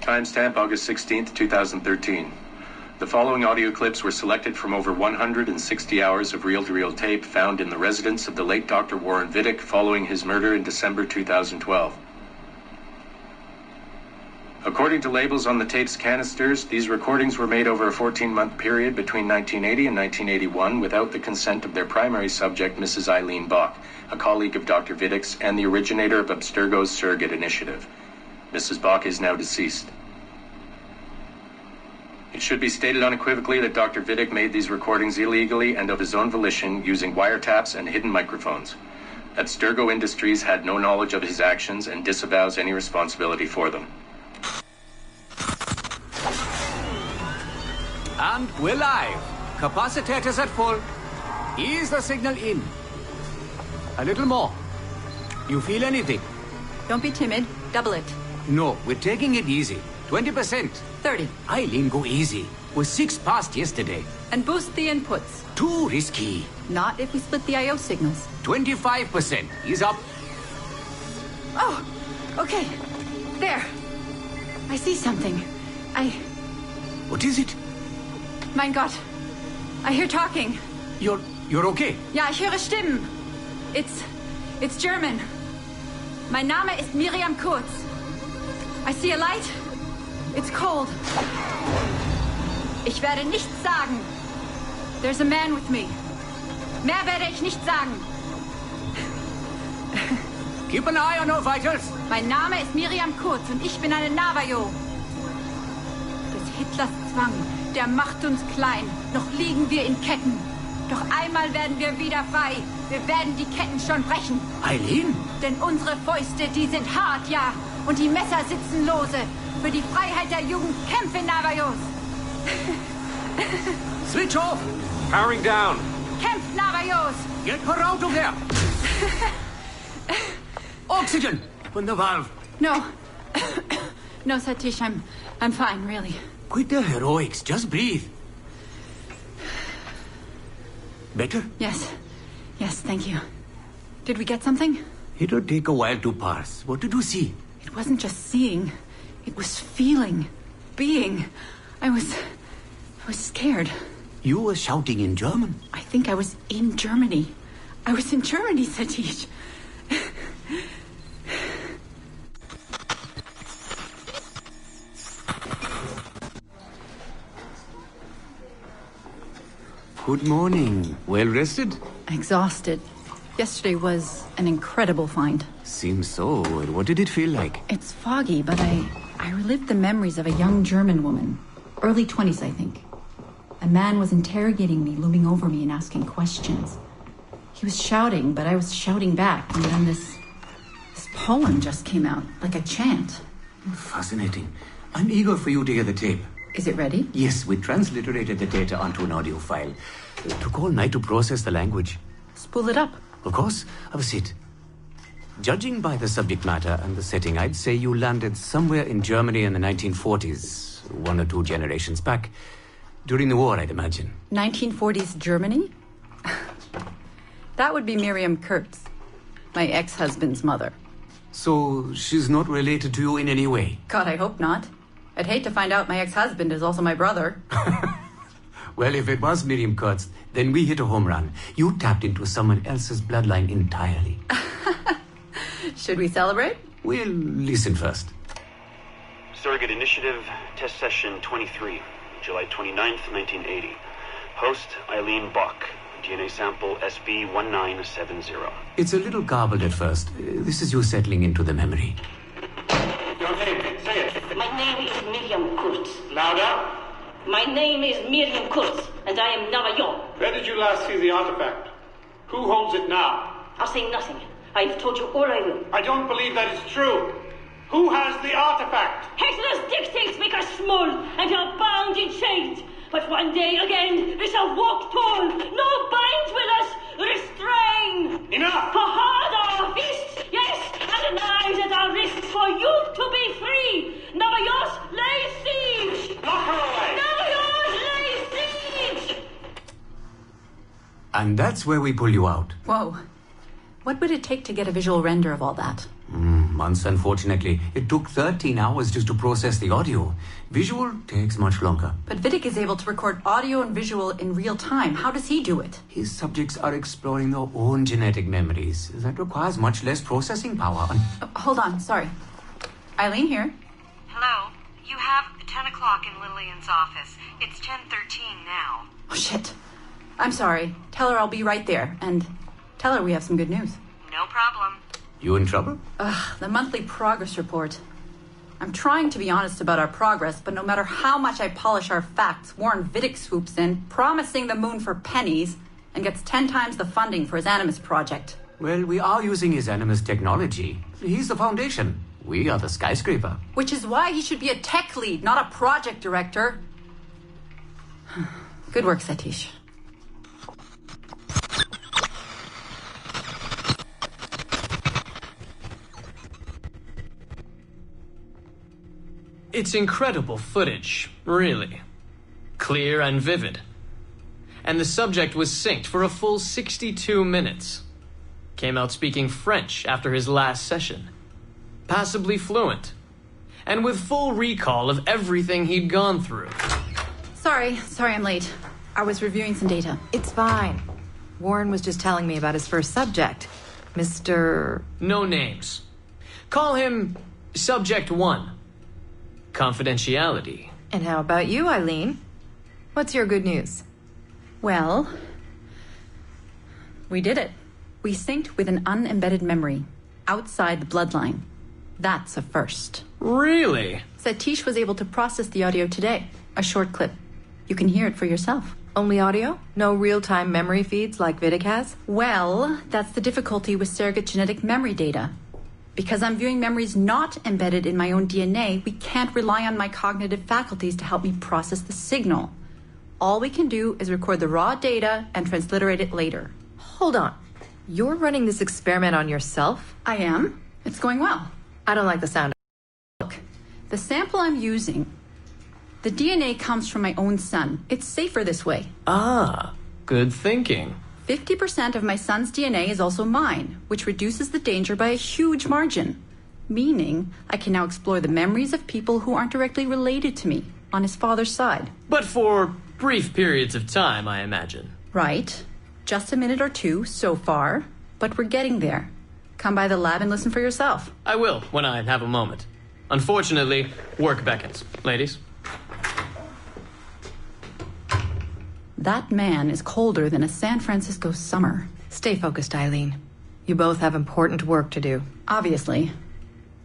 Timestamp August 16th, 2013. The following audio clips were selected from over 160 hours of reel-to-reel tape found in the residence of the late Dr. Warren Vidic following his murder in December 2012. According to labels on the tape's canisters, these recordings were made over a 14-month period between 1980 and 1981 without the consent of their primary subject, Mrs. Eileen Bach, a colleague of Dr. Vidic's and the originator of Abstergo's surrogate initiative. Mrs. Bach is now deceased. It should be stated unequivocally that Dr. Vidic made these recordings illegally and of his own volition using wiretaps and hidden microphones. Abstergo Industries had no knowledge of his actions and disavows any responsibility for them. And we're live. Capacitors at full. Ease the signal in. A little more. You feel anything? Don't be timid. Double it. No, we're taking it easy. 20%. 30. Eileen, go easy. We're 6 past yesterday. And boost the inputs. Too risky. Not if we split the I.O. signals. 25%. Ease up. Oh, okay. There. I see something. What is it? Mein Gott. I hear talking. You're okay? Ja, ich höre Stimmen. It's German. Mein Name ist Miriam Kurz. I see a light. It's cold. Ich werde nichts sagen. There's a man with me. Mehr werde ich nicht sagen. Keep an eye on our vitals. Mein Name ist Miriam Kurz und ich bin eine Navajo. Des Hitlers Zwang, der macht uns klein. Noch liegen wir in Ketten. Doch einmal werden wir wieder frei. Wir werden die Ketten schon brechen. Eileen? Denn unsere Fäuste, die sind hart, ja. Und die Messer sitzen lose. Für die Freiheit der Jugend kämpfen Navajos. Switch off. Powering down. Kämpft Navajos. Get her out of there. Oxygen from the valve. No. No, Satish, I'm fine, really. Quit the heroics. Just breathe. Better? Yes. Yes, thank you. Did we get something? It'll take a while to parse. What did you see? It wasn't just seeing. It was feeling. Being. I was scared. You were shouting in German? I think I was in Germany. I was in Germany, Satish. Good morning. Well rested? Exhausted. Yesterday was an incredible find. Seems so. What did it feel like? It's foggy, but I relived the memories of a young German woman. Early 20s, I think. A man was interrogating me, looming over me and asking questions. He was shouting, but I was shouting back, and then this poem just came out, like a chant. Fascinating. I'm eager for you to hear the tape. Is it ready? Yes, we transliterated the data onto an audio file. Took all night to process the language. Spool it up. Of course. Have a seat. Judging by the subject matter and the setting, I'd say you landed somewhere in Germany in the 1940s, 1 or 2 generations back. During the war, I'd imagine. 1940s Germany? That would be Miriam Kurtz, my ex-husband's mother. So she's not related to you in any way? God, I hope not. I'd hate to find out my ex-husband is also my brother. Well, if it was Miriam Kurtz, then we hit a home run. You tapped into someone else's bloodline entirely. Should we celebrate? We'll listen first. Surrogate Initiative, Test Session 23, July 29th, 1980. Host, Eileen Bach. DNA sample SB1970. It's a little garbled at first. This is you settling into the memory. Your name, say it. My name is Miriam Kurtz. Louder. My name is Miriam Kurtz, and I am Navajo. Where did you last see the artifact? Who holds it now? I'll say nothing. I've told you all I will. I don't believe that is true. Who has the artifact? Hitler's dictates make us small, and are bound in chains. But one day again, we shall walk tall. No binds will us restrain. Enough! For hard our fists, yes, and knives at our wrists for you to be free. Navajos lay siege. Knock her away. Navajos lay siege. And that's where we pull you out. Whoa. What would it take to get a visual render of all that? months, unfortunately. It took 13 hours just to process the audio. Visual takes much longer. But Vidic is able to record audio and visual in real time. How does he do it? His subjects are exploring their own genetic memories. That requires much less processing power. Hold on, sorry. Eileen here. Hello. You have 10 o'clock in Lillian's office. It's 10:13 now. Oh, shit. I'm sorry. Tell her I'll be right there. And tell her we have some good news. No problem. You in trouble? The monthly progress report. I'm trying to be honest about our progress, but no matter how much I polish our facts, Warren Vidic swoops in, promising the moon for pennies, and gets 10 times the funding for his Animus project. Well, we are using his Animus technology. He's the foundation. We are the skyscraper. Which is why he should be a tech lead, not a project director. Good work, Satish. It's incredible footage, really. Clear and vivid. And the subject was synced for a full 62 minutes. Came out speaking French after his last session. Passably fluent. And with full recall of everything he'd gone through. Sorry I'm late. I was reviewing some data. It's fine. Warren was just telling me about his first subject. Mr... No names. Call him Subject 1. Confidentiality. And how about you, Eileen? What's your good news? Well, we did it. We synced with an unembedded memory outside the bloodline. That's a first. Really? Satish was able to process the audio today. A short clip. You can hear it for yourself. Only audio? No real-time memory feeds like Vidic has? Well, that's the difficulty with surrogate genetic memory data. Because I'm viewing memories not embedded in my own DNA, we can't rely on my cognitive faculties to help me process the signal. All we can do is record the raw data and transliterate it later. Hold on. You're running this experiment on yourself? I am. It's going well. I don't like the sound. Look, the sample I'm using, the DNA comes from my own son. It's safer this way. Ah, good thinking. 50% of my son's DNA is also mine, which reduces the danger by a huge margin. Meaning, I can now explore the memories of people who aren't directly related to me on his father's side. But for brief periods of time, I imagine. Right. Just a minute or two so far, but we're getting there. Come by the lab and listen for yourself. I will, when I have a moment. Unfortunately, work beckons. Ladies? That man is colder than a San Francisco summer. Stay focused, Eileen. You both have important work to do. Obviously.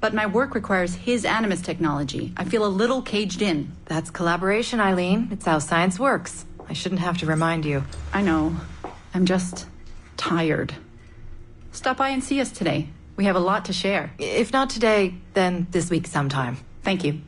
But my work requires his Animus technology. I feel a little caged in. That's collaboration, Eileen. It's how science works. I shouldn't have to remind you. I know. I'm just tired. Stop by and see us today. We have a lot to share. If not today, then this week sometime. Thank you.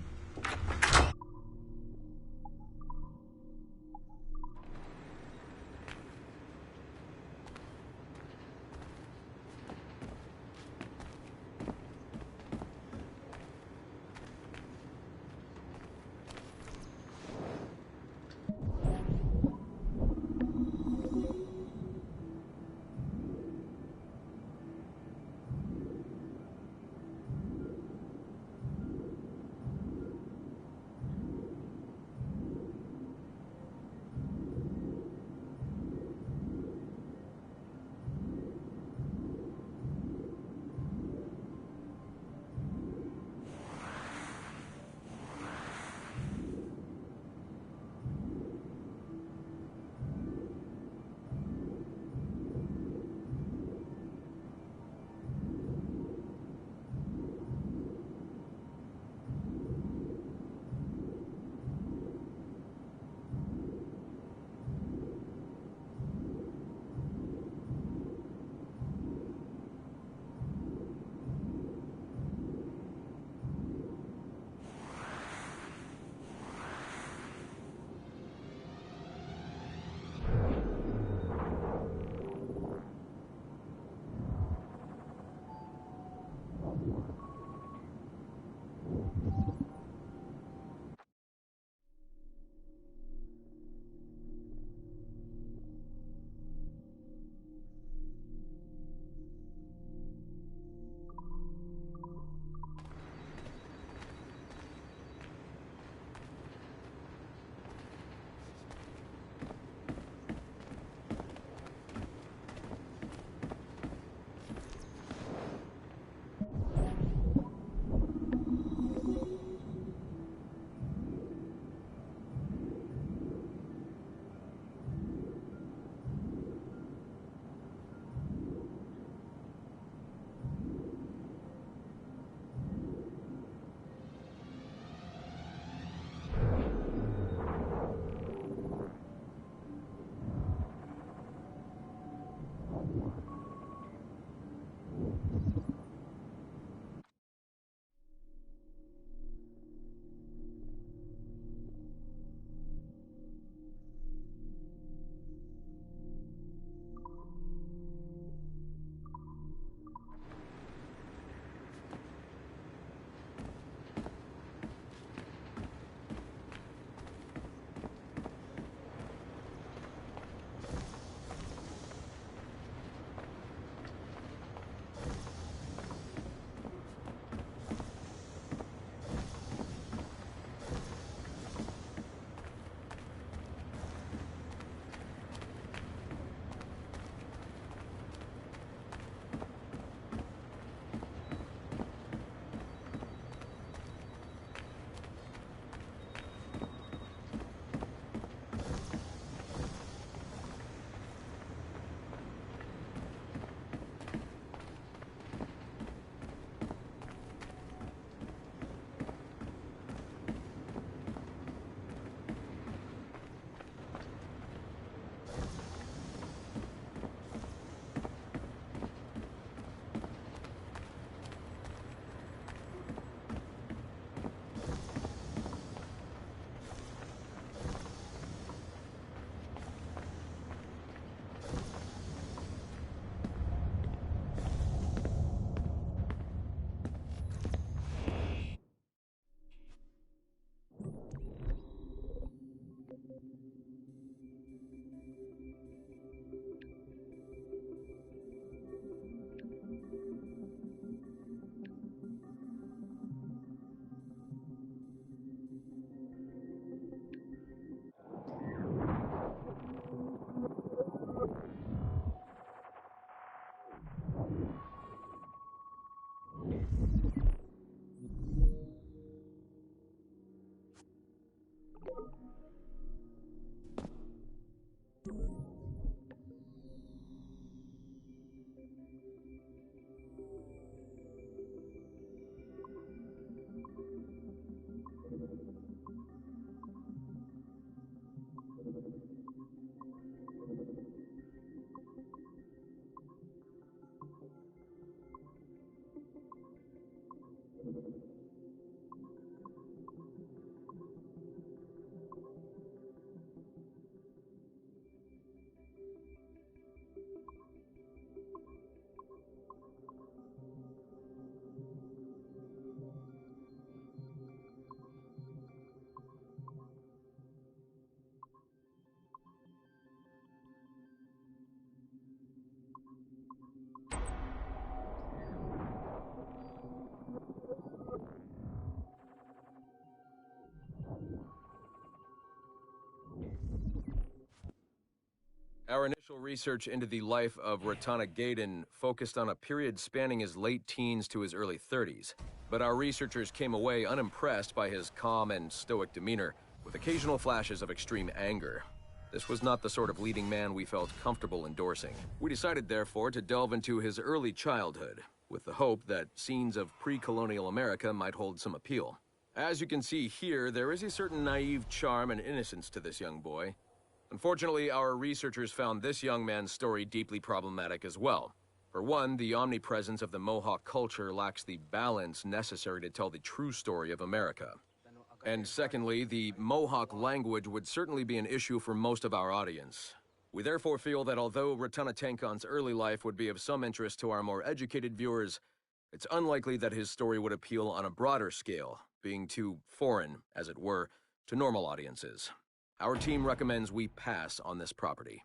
Our initial research into the life of Ratana Gaydon focused on a period spanning his late teens to his early 30s, but our researchers came away unimpressed by his calm and stoic demeanor, with occasional flashes of extreme anger. This was not the sort of leading man we felt comfortable endorsing. We decided, therefore, to delve into his early childhood, with the hope that scenes of pre-colonial America might hold some appeal. As you can see here, there is a certain naive charm and innocence to this young boy. Unfortunately, our researchers found this young man's story deeply problematic as well. For one, the omnipresence of the Mohawk culture lacks the balance necessary to tell the true story of America. And secondly, the Mohawk language would certainly be an issue for most of our audience. We therefore feel that although Ratana Tenkon's early life would be of some interest to our more educated viewers, it's unlikely that his story would appeal on a broader scale, being too foreign, as it were, to normal audiences. Our team recommends we pass on this property.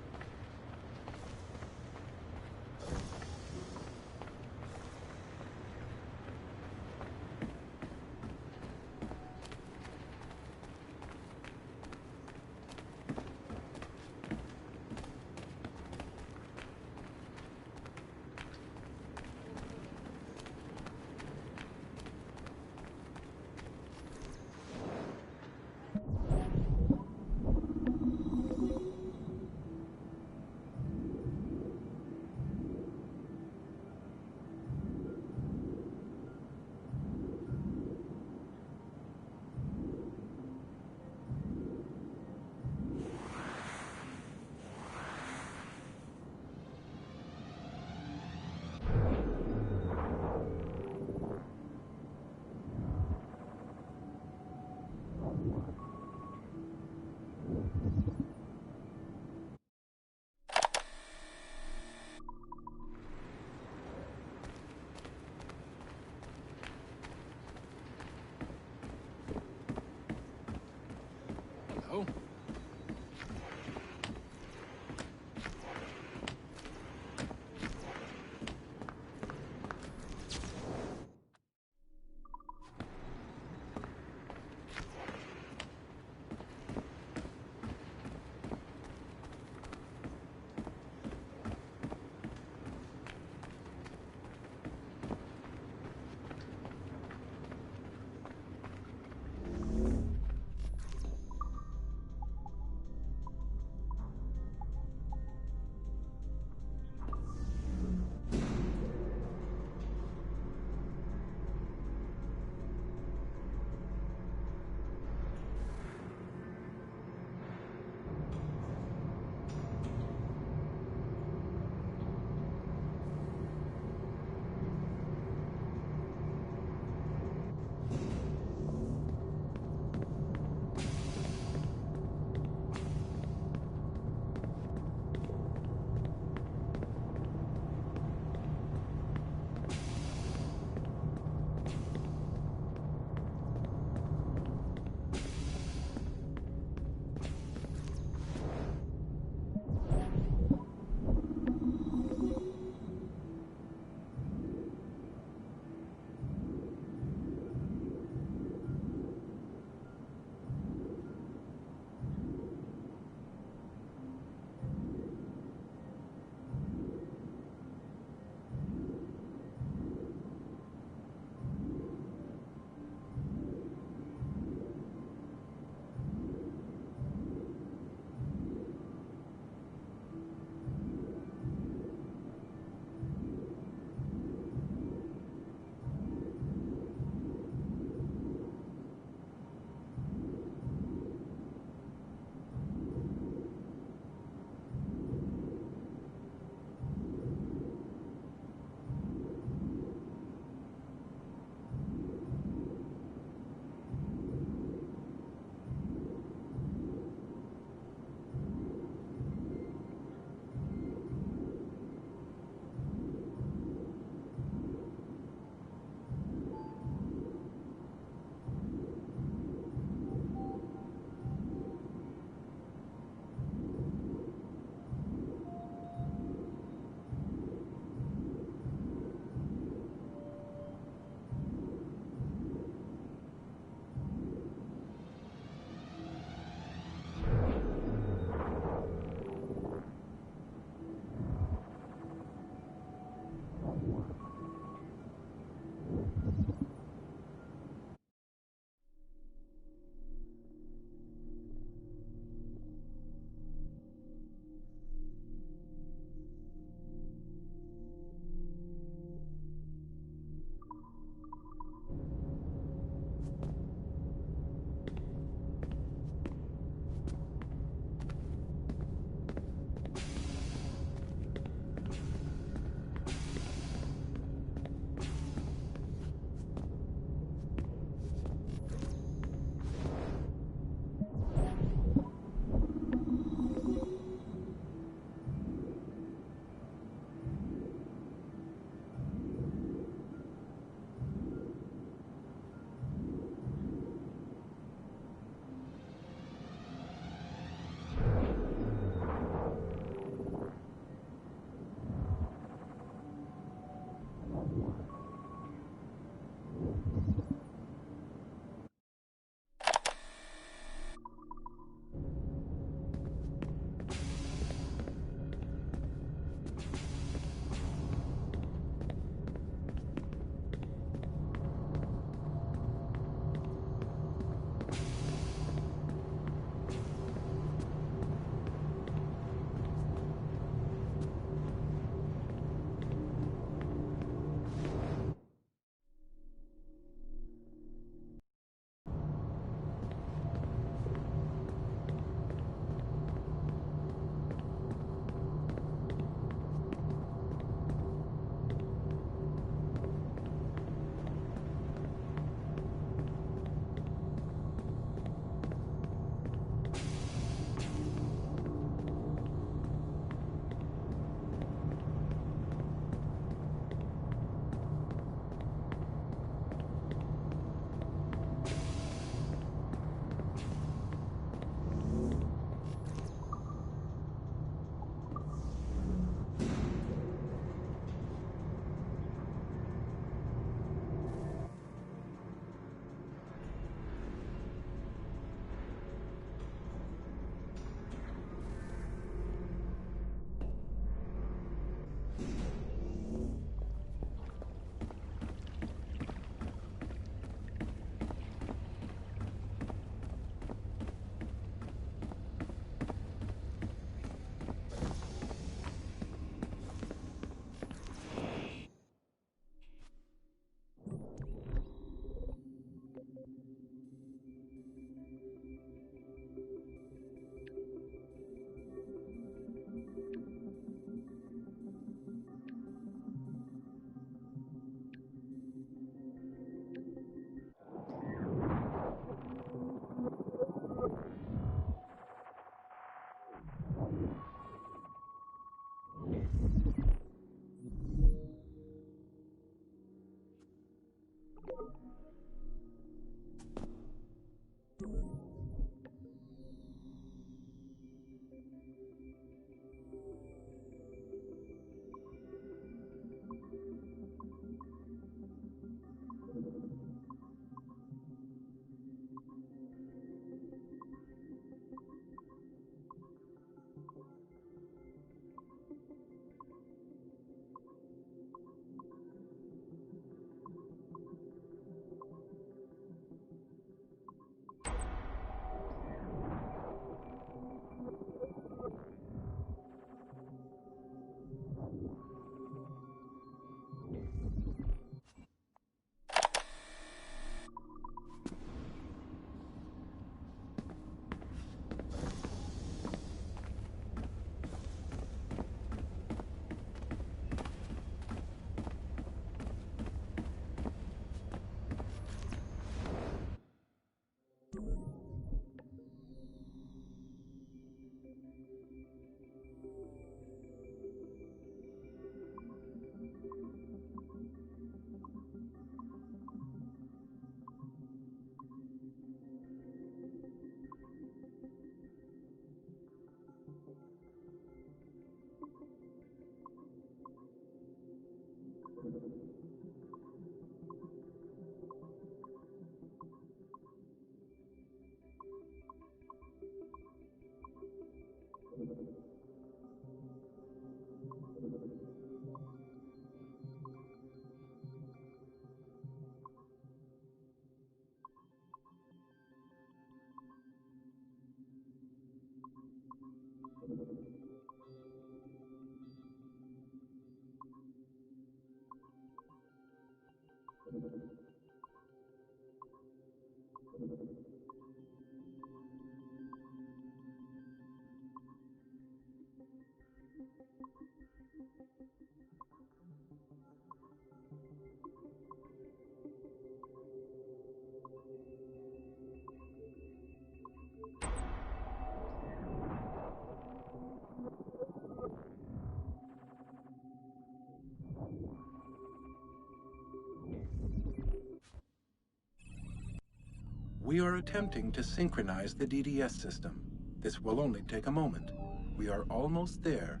We are attempting to synchronize the DDS system. This will only take a moment. We are almost there.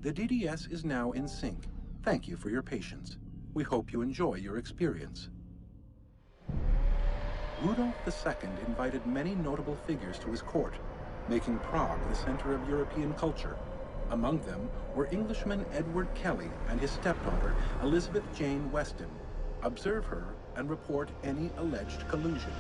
The DDS is now in sync. Thank you for your patience. We hope you enjoy your experience. Rudolf II invited many notable figures to his court, making Prague the center of European culture. Among them were Englishman Edward Kelly and his stepdaughter, Elizabeth Jane Weston. Observe her and report any alleged collusion.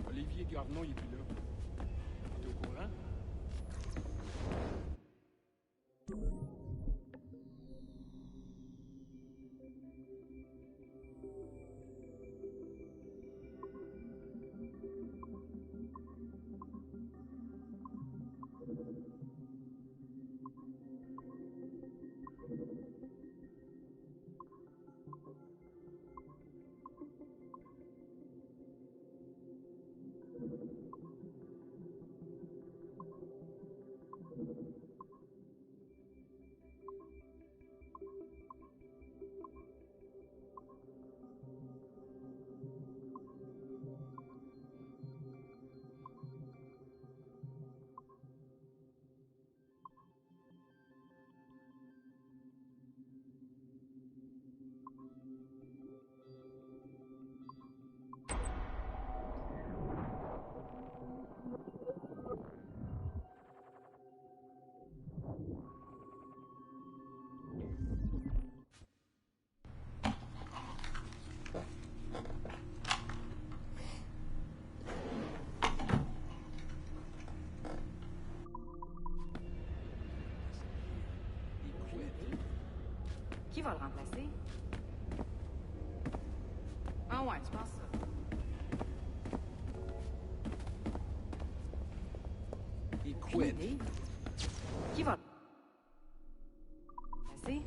Olivier Garnon, il est plus là. T'es au courant? Qui va le remplacer? Ah ouais, tu penses ça? He quit. Qui va le remplacer?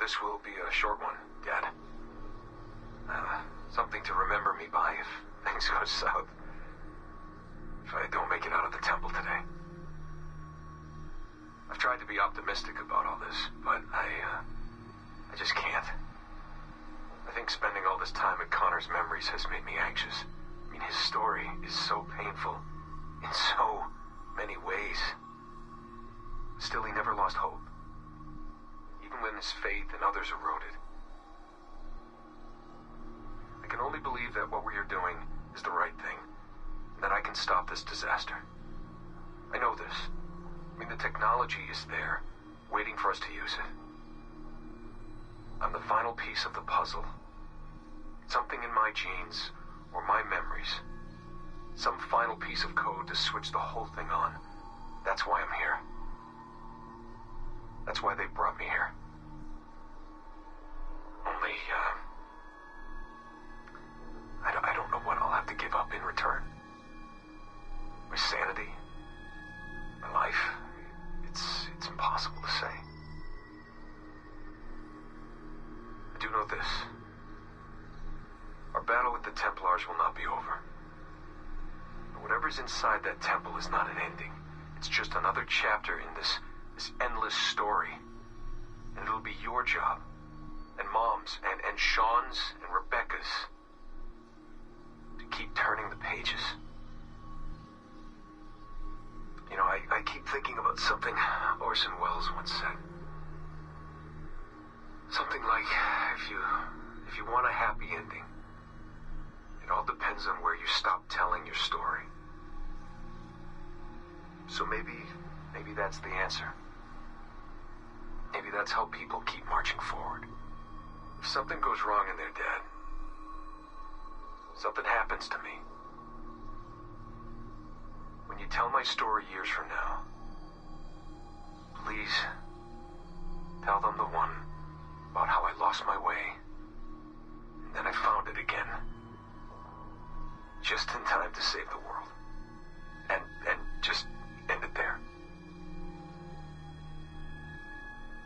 this will be a short one, Dad. Something to remember me by if things go south. If I don't make it out of the temple today. I've tried to be optimistic about all this, but I just can't. I think spending all this time in Connor's memories has made me anxious. I mean, his story is so painful in so many ways. Still, he never lost hope. Even when his faith in others eroded. I can only believe that what we are doing is the right thing, and that I can stop this disaster. I know this. I mean, the technology is there, waiting for us to use it. I'm the final piece of the puzzle. Something in my genes, or my memories. Some final piece of code to switch the whole thing on. That's why I'm here. That's why they brought me here. Only, I don't know what I'll have to give up in return. My sanity, my life, it's impossible to say. I do know this. Our battle with the Templars will not be over. Whatever's inside that temple is not an ending. It's just another chapter in this endless story. And it'll be your job, and Mom's, and Sean's, and Rebecca's, to keep turning the pages. You know, I keep thinking about something Orson Welles once said. Something like, if you want a happy ending, it all depends on where you stop telling your story. So maybe that's the answer. Maybe that's how people keep marching forward. If something goes wrong in their dad, something happens to me. When you tell my story years from now, please tell them the one about how I lost my way, and then I found it again. Just in time to save the world. And just end it there.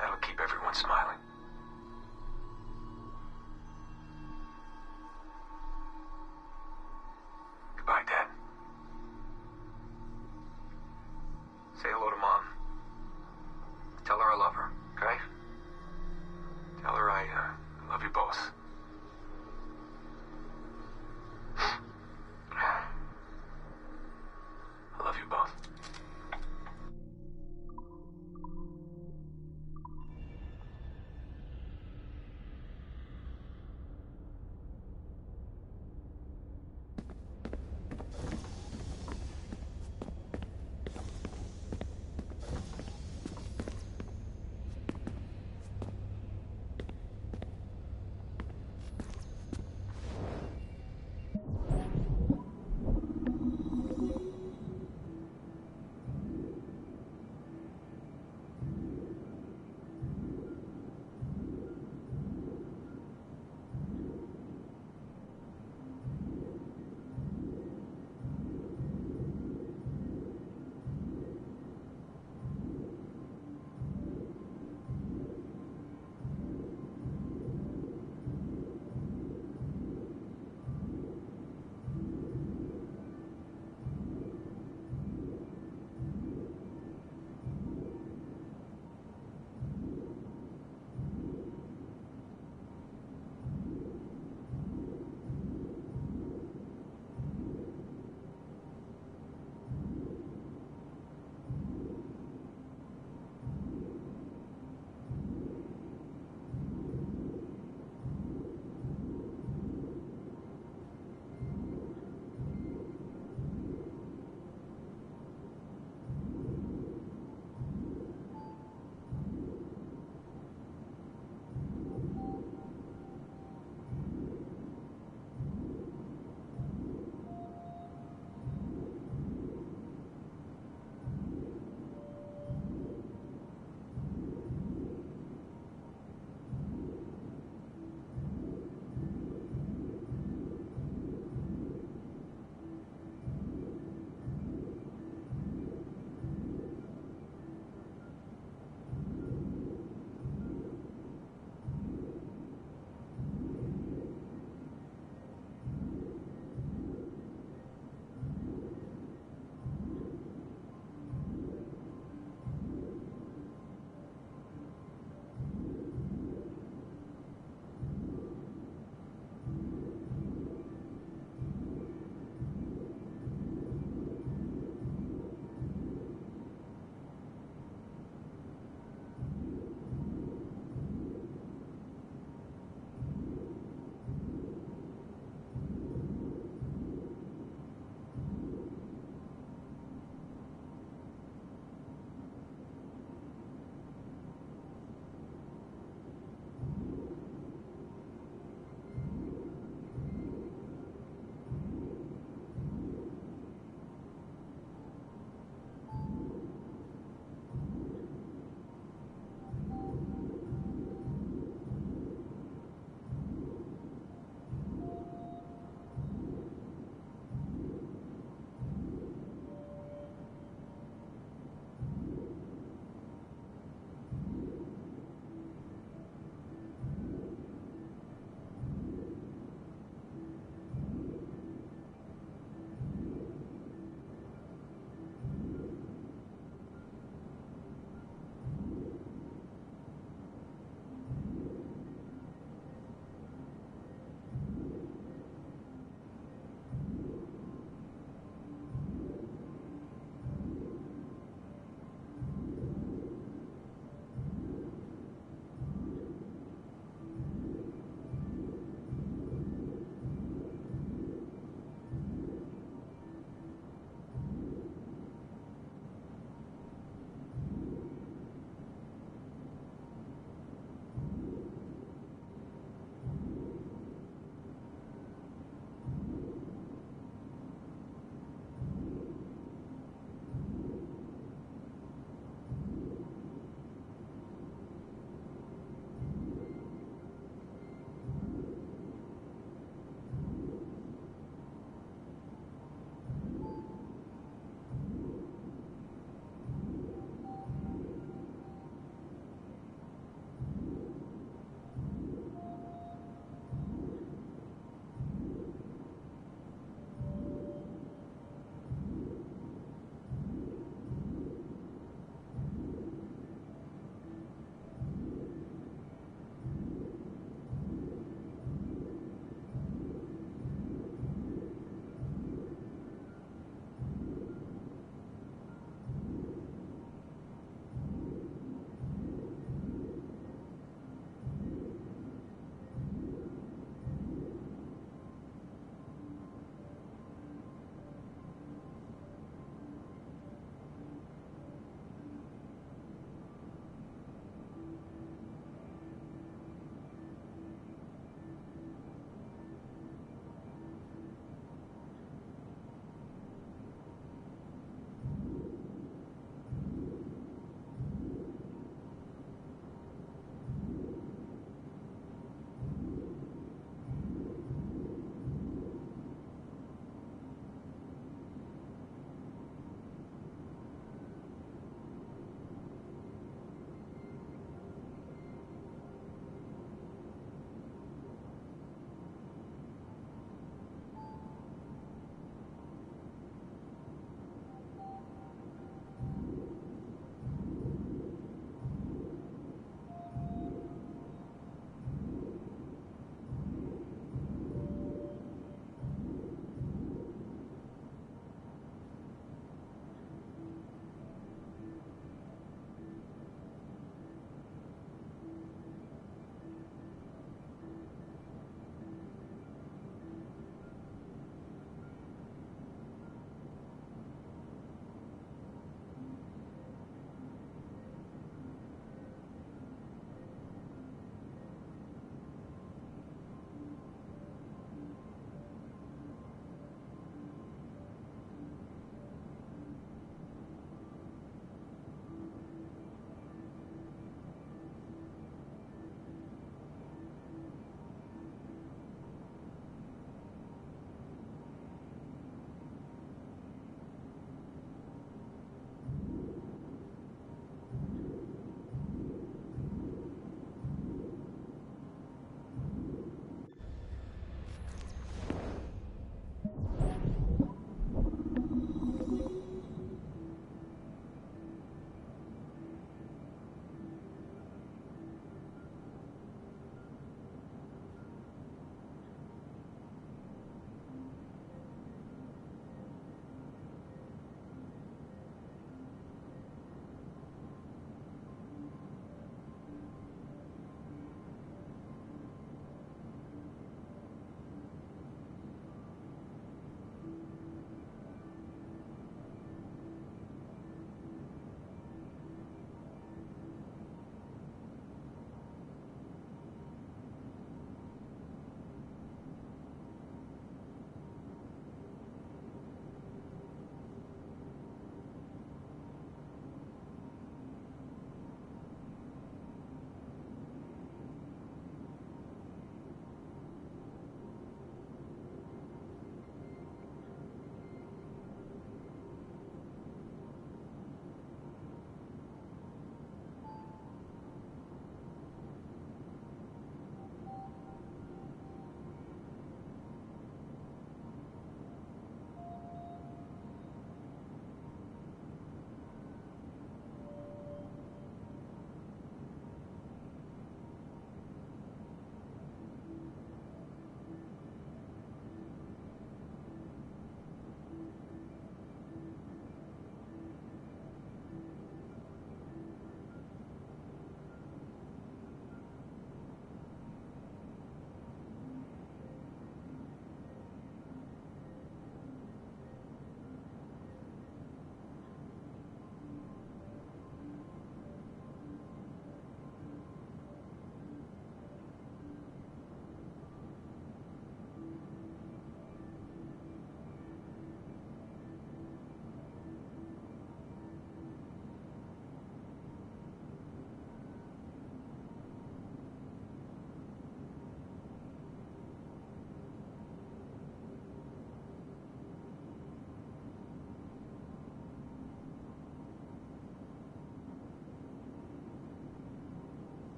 That'll keep everyone smiling. Goodbye, Dad. Say hello to Mom. Tell her I love her, okay? Tell her I love you both.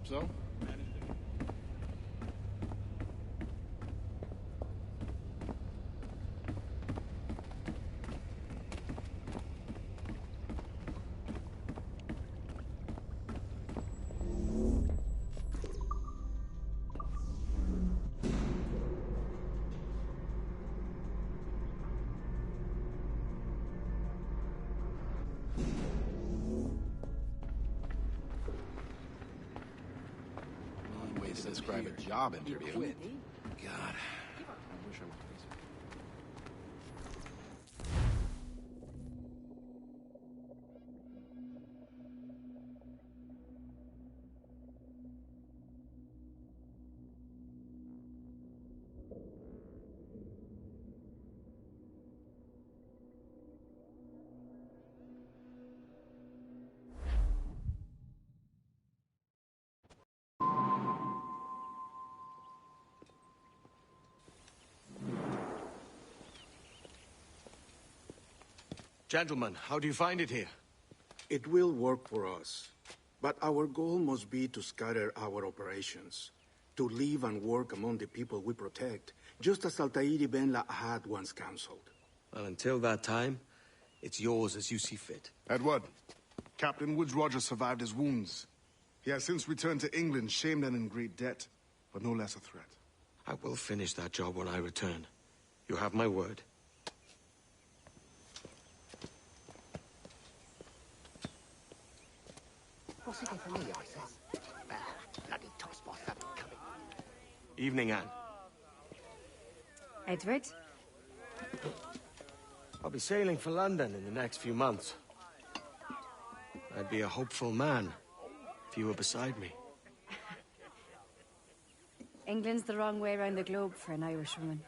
So? To describe a job interview. God, I wish I was busy. Gentlemen, how do you find it here? It will work for us. But our goal must be to scatter our operations. To live and work among the people we protect, just as Altair ibn La'ad once counseled. Well, until that time, it's yours as you see fit. Edward, Captain Woodes Rogers survived his wounds. He has since returned to England, shamed and in great debt, but no less a threat. I will finish that job when I return. You have my word. Evening, Anne. Edward? I'll be sailing for London in the next few months. I'd be a hopeful man if you were beside me. England's the wrong way around the globe for an Irishwoman.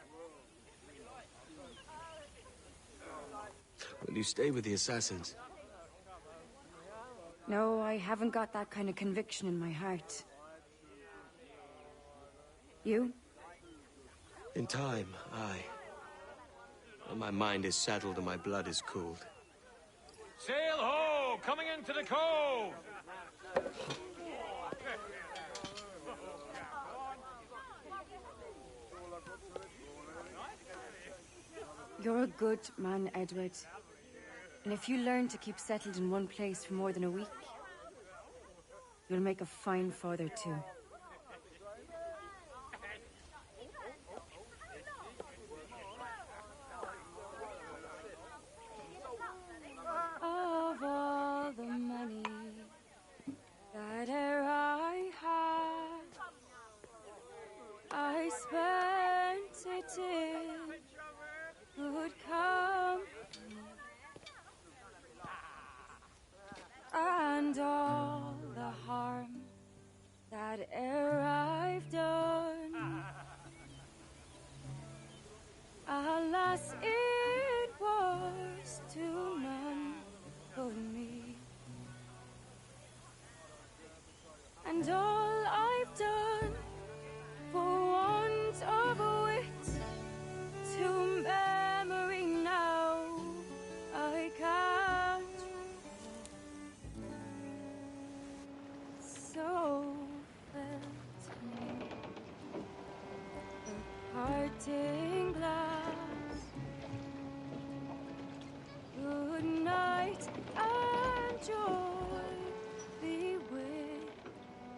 Will you stay with the assassins? No, I haven't got that kind of conviction in my heart. You? In time, aye. When my mind is settled and my blood is cooled. Sail ho! Coming into the cove! You're a good man, Edward. And if you learn to keep settled in one place for more than a week, you'll make a fine father too. Of all the money that e'er I had, I spent it in good company. And all the harm that e'er I've done, alas, it was to none but me. And all I've done for want of wit, to memory now I can't. So felt me the parting glass. Good night and joy be with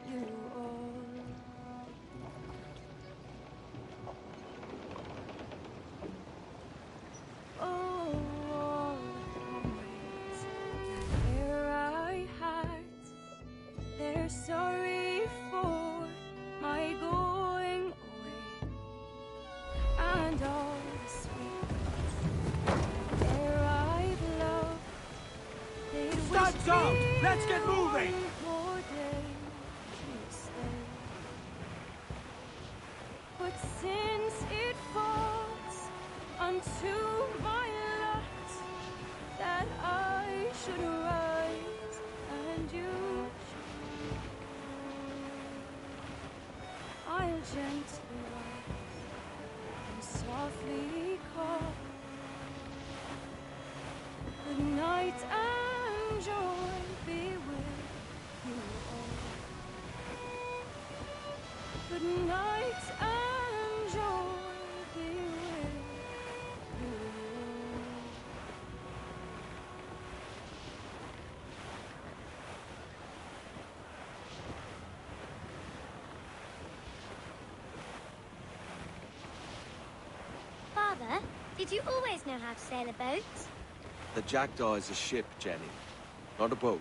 you all. Oh, all the comrades that e'er I had, they're sorry for my going away, and all the sweet air I've loved, they'd Studs out! Let's get moving! more days to stay. But since it falls unto my lot that I should rise and you I'll gently rise and softly call. Good night and joy be with you all. Good night and joy be with you. Father, did you always know how to sail a boat? The Jackdaw is a ship, Jenny, not a boat.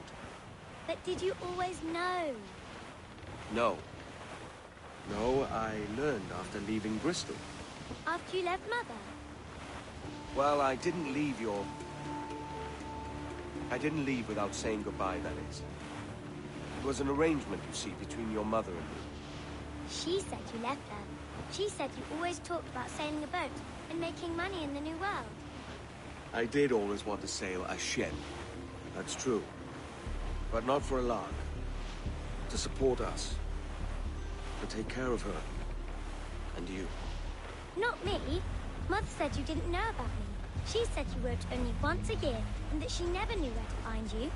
But did you always know? No. No, I learned after leaving Bristol. After you left Mother? Well, I didn't leave without saying goodbye, that is. It was an arrangement, you see, between your mother and me. She said you left her. She said you always talked about sailing a boat and making money in the New World. I did always want to sail a ship. That's true. But not for a lark. To support us. To take care of her. And you. Not me. Mother said you didn't know about me. She said you wrote only once a year, and that she never knew where to find you.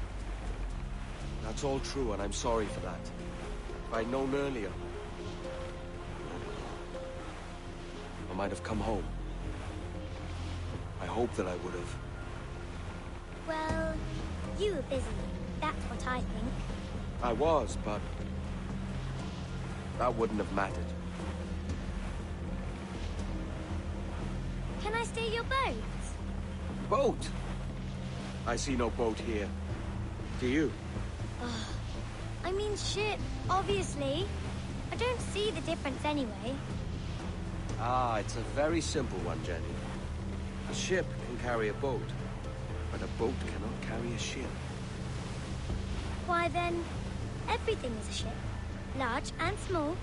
That's all true, and I'm sorry for that. If I'd known earlier, I might have come home. I hope that I would have. Well, you were busy. That's what I think. I was, but that wouldn't have mattered. Can I steal your boat? Boat? I see no boat here. Do you? I mean ship, obviously. I don't see the difference anyway. Ah, it's a very simple one, Jenny. A ship can carry a boat, but a boat cannot carry a ship. Why then, everything is a ship. Large and small.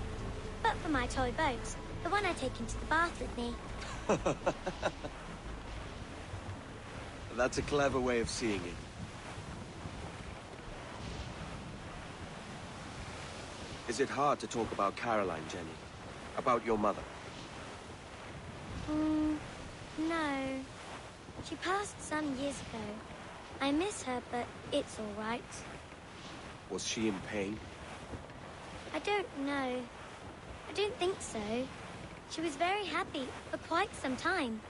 But for my toy boat, the one I take into the bath with me. That's a clever way of seeing it. Is it hard to talk about Caroline, Jenny? About your mother? No. She passed some years ago. I miss her, but it's all right. Was she in pain? I don't know. I don't think so. She was very happy for quite some time.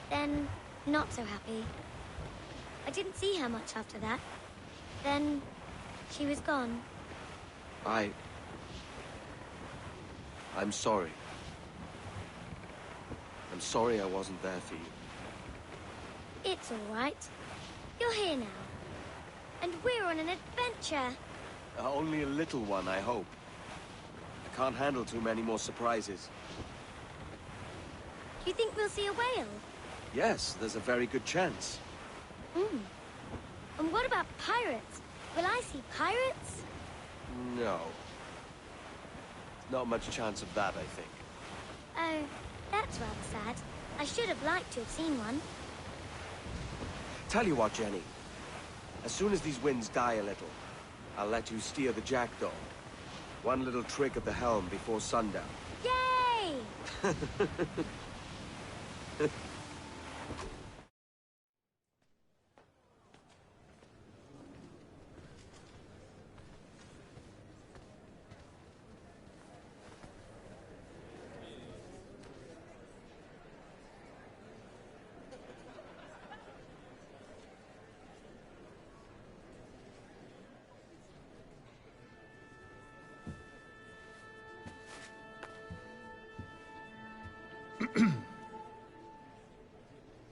Then, not so happy. I didn't see her much after that. Then, she was gone. I'm sorry. I'm sorry I wasn't there for you. It's all right. You're here now. And we're on an adventure. Only a little one, I hope. I can't handle too many more surprises. Do you think we'll see a whale? Yes, there's a very good chance. And what about pirates? Will I see pirates? No. Not much chance of that, I think. Oh, that's rather sad. I should have liked to have seen one. Tell you what, Jenny. As soon as these winds die a little, I'll let you steer the Jackdaw. One little trick at the helm before sundown. Yay!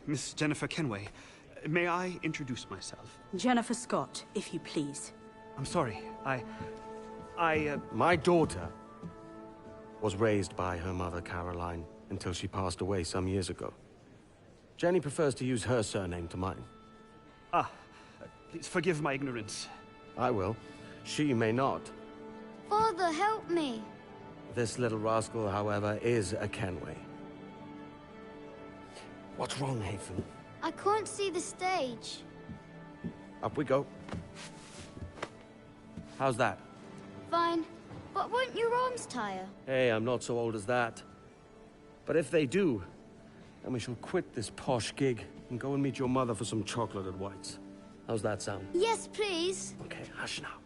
Miss Jennifer Kenway, may I introduce myself? Jennifer Scott, if you please. I'm sorry, My daughter was raised by her mother, Caroline, until she passed away some years ago. Jenny prefers to use her surname to mine. Please forgive my ignorance. I will. She may not. Father, help me. This little rascal, however, is a Kenway. What's wrong, Hafen? I can't see the stage. Up we go. How's that? Fine. But won't your arms tire? Hey, I'm not so old as that. But if they do, then we shall quit this posh gig and go and meet your mother for some chocolate at White's. How's that sound? Yes, please. Okay, hush now.